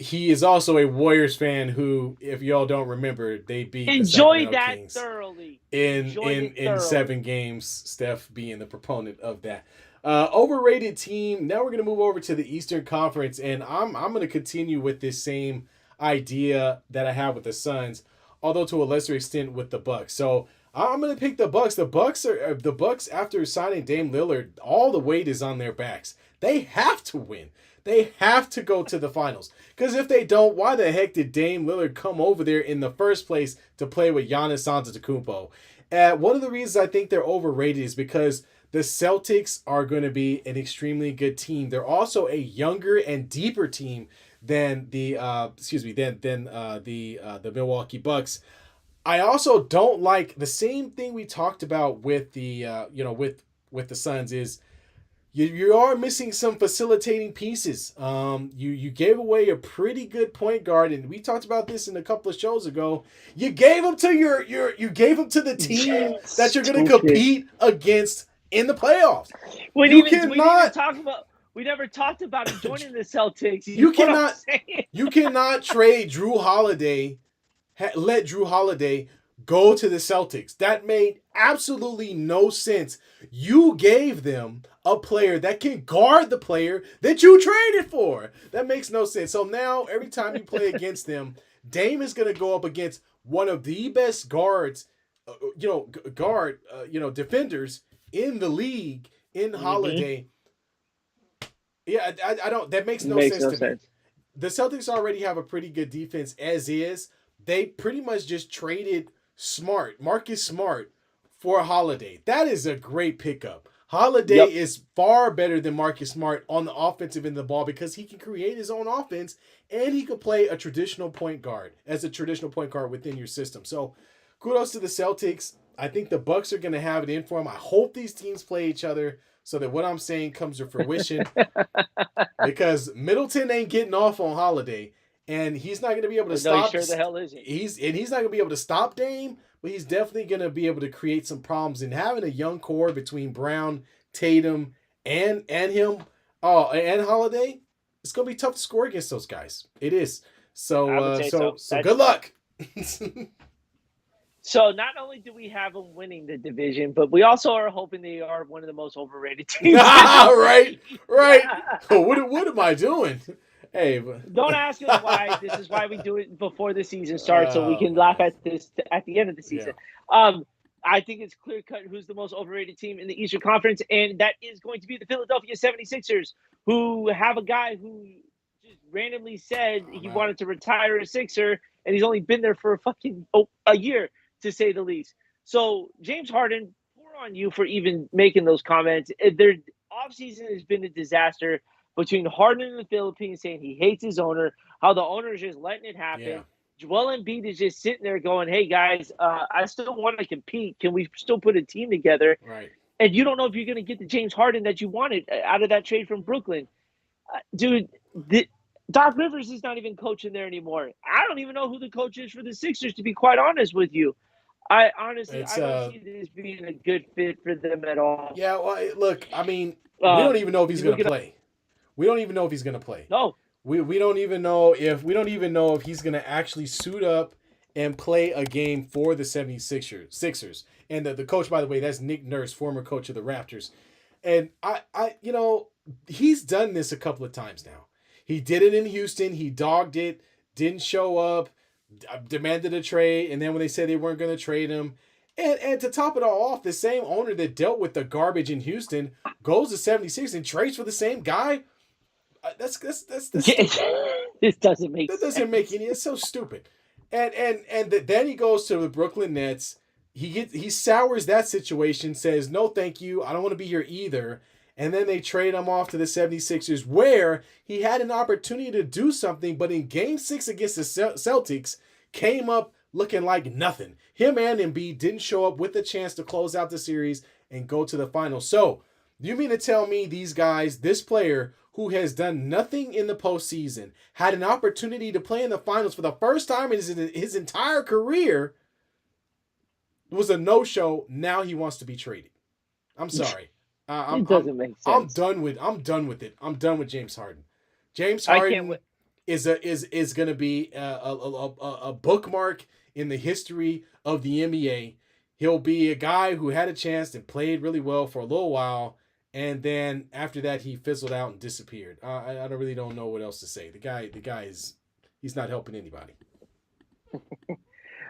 he is also a Warriors fan who, if y'all don't remember, they beat the Sacramento Kings thoroughly in 7 games. Steph being the proponent of that. Overrated team. Now we're gonna move over to the Eastern Conference, and I'm gonna continue with this same idea that I have with the Suns, although to a lesser extent with the Bucks. So I'm gonna pick the Bucks. The Bucks after signing Dame Lillard, all the weight is on their backs. They have to win. They have to go to the finals. Because if they don't, why the heck did Dame Lillard come over there in the first place to play with Giannis Antetokounmpo? One of the reasons I think they're overrated is because the Celtics are going to be an extremely good team. They're also a younger and deeper team than the Milwaukee Bucks. I also don't like the same thing we talked about with the with the Suns is you are missing some facilitating pieces. You gave away a pretty good point guard, and we talked about this in a couple of shows ago. You gave him to you gave him to the team that you're going to compete against in the playoffs. We never talked about him joining the Celtics. You cannot trade Drew Holiday. Let Drew Holiday go to the Celtics. That made absolutely no sense. You gave them a player that can guard the player that you traded for. That makes no sense. So now every time you play against them, Dame is going to go up against one of the best guards, defenders in the league in Holiday. Yeah, I don't. That makes no sense to me. The Celtics already have a pretty good defense as is. They pretty much just traded Marcus Smart for Holiday. That is a great pickup. Holiday is far better than Marcus Smart on the offensive end of the ball because he can create his own offense and he could play a traditional point guard within your system. So kudos to the Celtics. I think the Bucks are going to have it in for them. I hope these teams play each other so that what I'm saying comes to fruition because Middleton ain't getting off on Holiday. And he's not going to be able to stop. Sure the hell isn't. He's not going to be able to stop Dame, but he's definitely going to be able to create some problems. And having a young core between Brown, Tatum, and him, and Holiday, it's going to be tough to score against those guys. It is. So good luck. So not only do we have them winning the division, but we also are hoping they are one of the most overrated teams. Right. What am I doing? Hey, don't ask us why. This is why we do it before the season starts, so we can laugh at this at the end of the season. Yeah. I think it's clear cut who's the most overrated team in the Eastern Conference, and that is going to be the Philadelphia 76ers, who have a guy who just randomly said he wanted to retire a Sixer, and he's only been there for a year, to say the least. So James Harden, poor on you for even making those comments. Their offseason has been a disaster. Between Harden in the Philippines saying he hates his owner, how the owner is just letting it happen. Yeah. Joel Embiid is just sitting there going, hey, guys, I still want to compete. Can we still put a team together? Right. And you don't know if you're going to get the James Harden that you wanted out of that trade from Brooklyn. Dude, Doc Rivers is not even coaching there anymore. I don't even know who the coach is for the Sixers, to be quite honest with you. I don't see this being a good fit for them at all. Yeah, well, look, I mean, we don't even know if he's going to play. We don't even know if he's going to play. No. We don't even know if he's going to actually suit up and play a game for the 76ers. And the coach, by the way, that's Nick Nurse, former coach of the Raptors. And he's done this a couple of times now. He did it in Houston. He dogged it, didn't show up, demanded a trade, and then when they said they weren't going to trade him, and to top it all off, the same owner that dealt with the garbage in Houston goes to 76 and trades for the same guy. That's this doesn't make sense. That doesn't make any. It's so stupid. And then he goes to the Brooklyn Nets. He sours that situation, says no thank you, I don't want to be here either. And then they trade him off to the 76ers, where he had an opportunity to do something, but in Game 6 against the Celtics came up looking like nothing. Him and Embiid didn't show up with a chance to close out the series and go to the finals. So you mean to tell me these guys, this player who has done nothing in the postseason, had an opportunity to play in the finals for the first time in his entire career, was a no-show. Now he wants to be traded. I'm sorry. It doesn't make sense. I'm done with it. I'm done with James Harden. James Harden is going to be a bookmark in the history of the NBA. He'll be a guy who had a chance and played really well for a little while. And then after that, he fizzled out and disappeared. I don't know what else to say. The guy he's not helping anybody.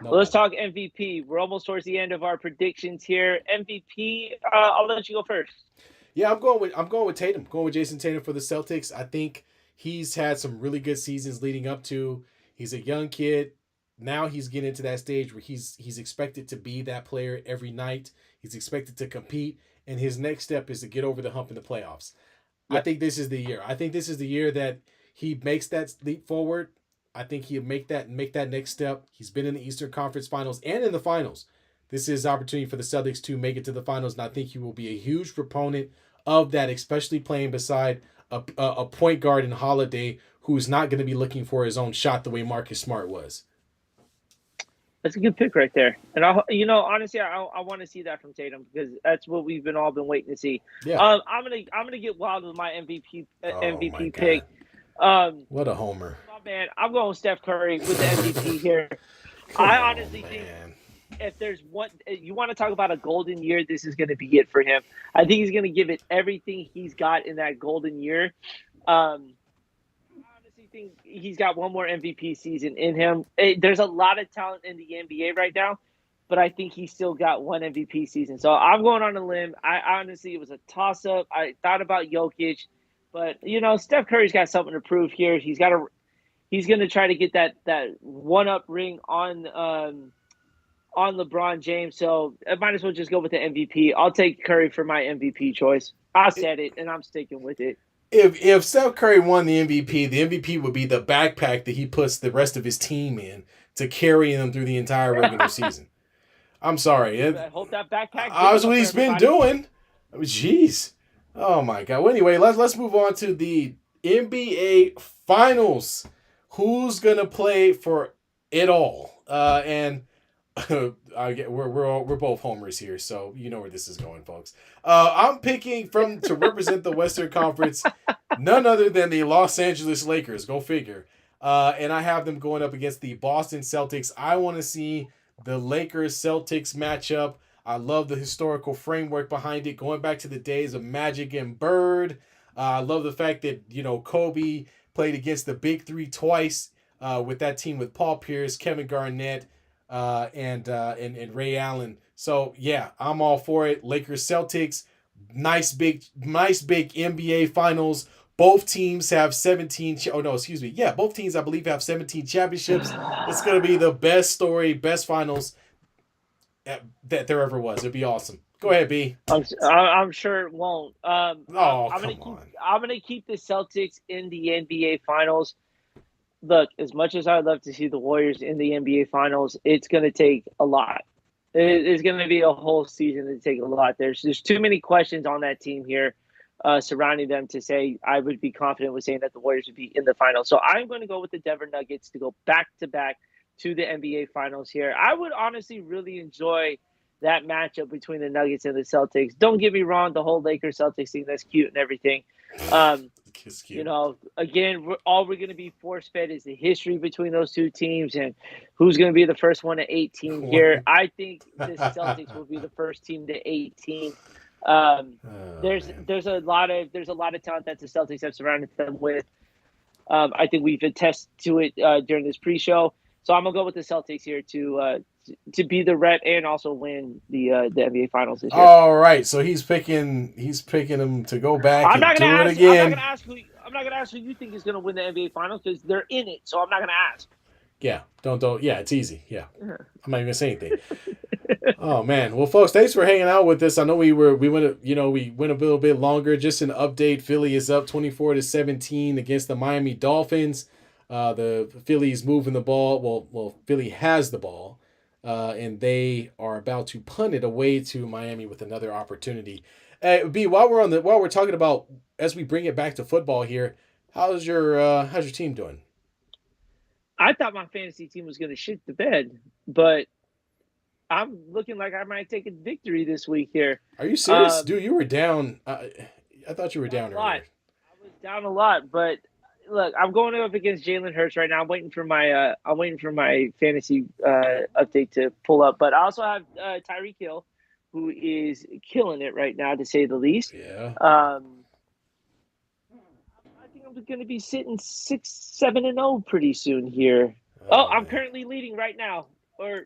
Well, let's talk MVP. We're almost towards the end of our predictions here. MVP, I'll let you go first. Yeah, I'm going with Tatum. I'm going with Jason Tatum for the Celtics. I think he's had some really good seasons leading up to. He's a young kid. Now he's getting into that stage where he's expected to be that player every night. He's expected to compete. And his next step is to get over the hump in the playoffs. Yep. I think this is the year. I think this is the year that he makes that leap forward. I think he'll make that next step. He's been in the Eastern Conference Finals and in the finals. This is opportunity for the Celtics to make it to the finals, and I think he will be a huge proponent of that, especially playing beside a point guard in Holiday who's not going to be looking for his own shot the way Marcus Smart was. That's a good pick right there. And honestly, I want to see that from Tatum because that's what we've all been waiting to see. Yeah. I'm gonna get wild with my MVP pick. What a homer. Oh, man, I'm going with Steph Curry with the MVP here. I honestly think if there's one, you want to talk about a golden year, this is going to be it for him. I think he's going to give it everything he's got in that golden year. I honestly think he's got one more MVP season in him. There's a lot of talent in the NBA right now, but I think he's still got one MVP season. So I'm going on a limb. I honestly, it was a toss up. I thought about Jokic, but Steph Curry's got something to prove here. He's going to try to get that one up ring on LeBron James. So I might as well just go with the MVP. I'll take Curry for my MVP choice. I said it, and I'm sticking with it. If Steph Curry won the MVP would be the backpack that he puts the rest of his team in to carry them through the entire regular season. I'm sorry. I hope that backpack. That's what he's been doing. I mean, jeez. Oh my God. Well, anyway, let's move on to the NBA Finals. Who's gonna play for it all? And we're both homers here, so you know where this is going, folks. I'm picking to represent the Western Conference, none other than the Los Angeles Lakers. Go figure. And I have them going up against the Boston Celtics. I want to see the Lakers Celtics matchup. I love the historical framework behind it, going back to the days of Magic and Bird. I love the fact that Kobe played against the Big Three twice with that team with Paul Pierce, Kevin Garnett, and Ray Allen. So yeah, I'm all for it. Lakers Celtics, nice big NBA Finals. Both teams have 17. Both teams I believe have 17 championships. It's gonna be the best story, best finals that there ever was. It'd be awesome. Go ahead, B. I'm sure it won't. I'm gonna keep the Celtics in the NBA Finals. Look, as much as I'd love to see the Warriors in the NBA Finals, it's going to take a lot. It's going to be a whole season to take a lot. There's too many questions on that team here surrounding them to say I would be confident with saying that the Warriors would be in the finals. So I'm going to go with the Denver Nuggets to go back-to-back to the NBA Finals here. I would honestly really enjoy that matchup between the Nuggets and the Celtics. Don't get me wrong, the whole Lakers-Celtics thing, that's cute and everything. Again, all we're going to be force-fed is the history between those two teams and who's going to be the first one to 18 here. I think the Celtics will be the first team to 18. There's a lot of talent that the Celtics have surrounded them with. I think we've attested to it during this pre-show. So I'm gonna go with the Celtics here to be the rep and also win the NBA Finals this year. All right, so he's picking them to go back and do it again. I'm not gonna ask who you think is gonna win the NBA Finals because they're in it. So I'm not gonna ask. Yeah, don't. Yeah, it's easy. Yeah, I'm not even gonna say anything. Oh man, well, folks, thanks for hanging out with us. I know we went a little bit longer. Just an update: Philly is up 24-17 against the Miami Dolphins. The Phillies moving the ball. Well, Philly has the ball, and they are about to punt it away to Miami with another opportunity. B, while we're talking about, as we bring it back to football here, how's your team doing? I thought my fantasy team was going to shit the bed, but I'm looking like I might take a victory this week here. Are you serious, dude? You were down. I thought you were down earlier. I was down a lot, but. Look, I'm going up against Jalen Hurts right now. I'm waiting for my fantasy update to pull up. But I also have Tyreek Hill, who is killing it right now, to say the least. Yeah. I think I'm going to be sitting 6-7-0 pretty soon here. I'm currently leading right now.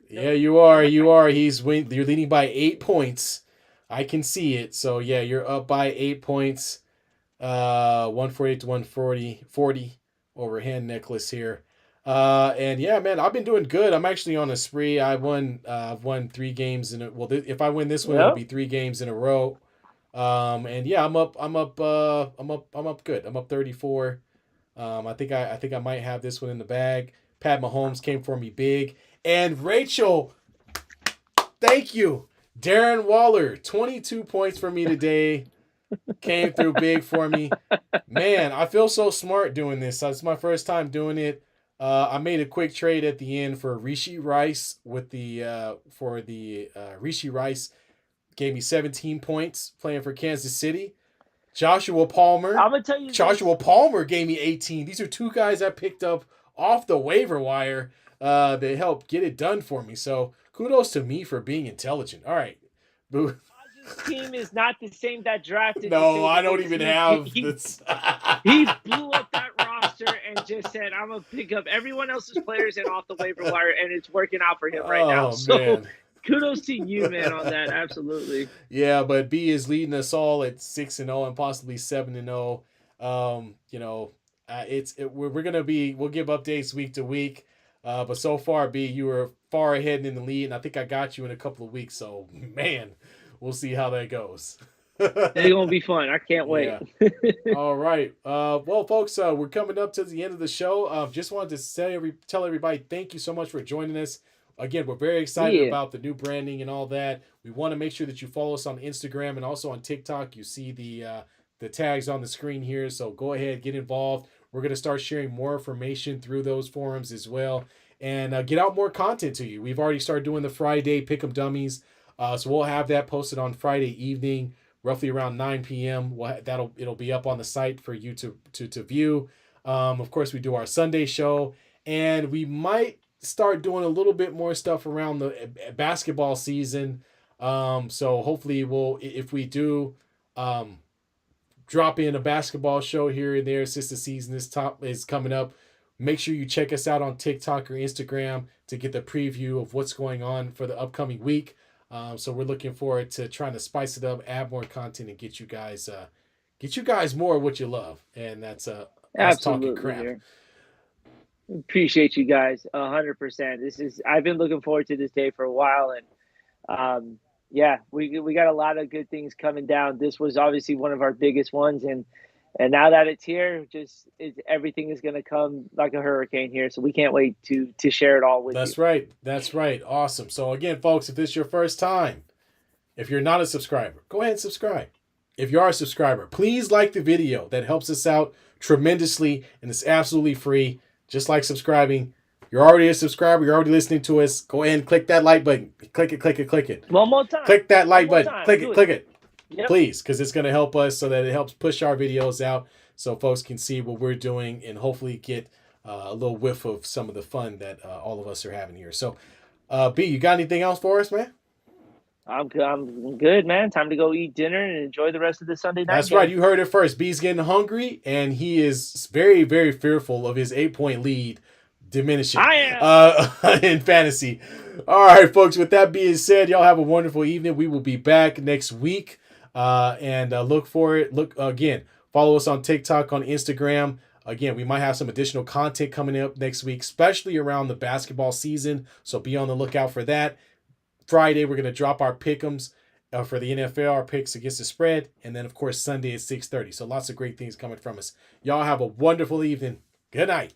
Yeah, you are. You're leading by 8 points. I can see it. So yeah, you're up by 8 points. 148 to 140 over hand necklace here. And yeah, man, I've been doing good. I'm actually on a spree. I've won 3 games in a, if I win this one, it'll be 3 games in a row. And yeah, I'm up good. I'm up 34. I think I might have this one in the bag. Pat Mahomes came for me big. And Rachel, thank you. Darren Waller, 22 points for me today. Came through big for me. Man, I feel so smart doing this. It's my first time doing it. I made a quick trade at the end for Rishi Rice Rishi Rice gave me 17 points playing for Kansas City. Joshua Palmer. I'm gonna tell you. Joshua Palmer gave me 18. These are 2 guys I picked up off the waiver wire. They helped get it done for me. So Kudos to me for being intelligent. All right. Boo. Hodges' team is not the same that drafted. No, I don't even have this. He blew up that roster and just said, "I'm gonna pick up everyone else's players and off the waiver wire," and it's working out for him right now. So Man. kudos to you, man, on that. Absolutely. Yeah, but B is leading us all at 6-0 and possibly 7-0. We're gonna be, we'll give updates week to week. But so far, B, you were far ahead in the lead, and I think I got you in a couple of weeks. So man, we'll see how that goes. It's gonna be fun. I can't wait. Yeah. All right. Well, folks, we're coming up to the end of the show. Just wanted to tell everybody thank you so much for joining us. Again, we're very excited about the new branding and all that. We want to make sure that you follow us on Instagram and also on TikTok. You see the tags on the screen here, so go ahead, get involved. We're going to start sharing more information through those forums as well, and get out more content to you. We've already started doing the Friday Pick'em Dummies, so we'll have that posted on Friday evening, roughly around 9 p.m. It'll be up on the site for you to view. Of course, we do our Sunday show, and we might start doing a little bit more stuff around the basketball season. So hopefully if we do drop in a basketball show here and there since the season is coming up, make sure you check us out on TikTok or Instagram to get the preview of what's going on for the upcoming week. So we're looking forward to trying to spice it up, add more content, and get you guys more of what you love. And that's us talking crap. Here. Appreciate you guys 100%. I've been looking forward to this day for a while, and we got a lot of good things coming down. This was obviously one of our biggest ones, and now that it's here, everything is going to come like a hurricane here. So we can't wait to share it all with you. That's right. Awesome. So again, folks, if this is your first time, if you're not a subscriber, go ahead and subscribe. If you are a subscriber, please like the video. That helps us out tremendously, and it's absolutely free. Just like subscribing. You're already a subscriber. You're already listening to us. Go ahead and click that like button. Click it. One more time. Click that like button. Click it. Yep. Please, because it's going to help us so that it helps push our videos out so folks can see what we're doing and hopefully get a little whiff of some of the fun that all of us are having here. So, B, you got anything else for us, man? I'm good, man. Time to go eat dinner and enjoy the rest of the Sunday night. That's right. You heard it first. B's getting hungry, and he is very, very fearful of his 8-point lead diminishing in fantasy. All right, folks. With that being said, y'all have a wonderful evening. We will be back next week, and look for it. Follow us on TikTok, on Instagram. Again, we might have some additional content coming up next week, especially around the basketball season. So be on the lookout for that. Friday, we're going to drop our pick'ems for the NFL, our picks against the spread. And then, of course, Sunday at 6:30. So lots of great things coming from us. Y'all have a wonderful evening. Good night.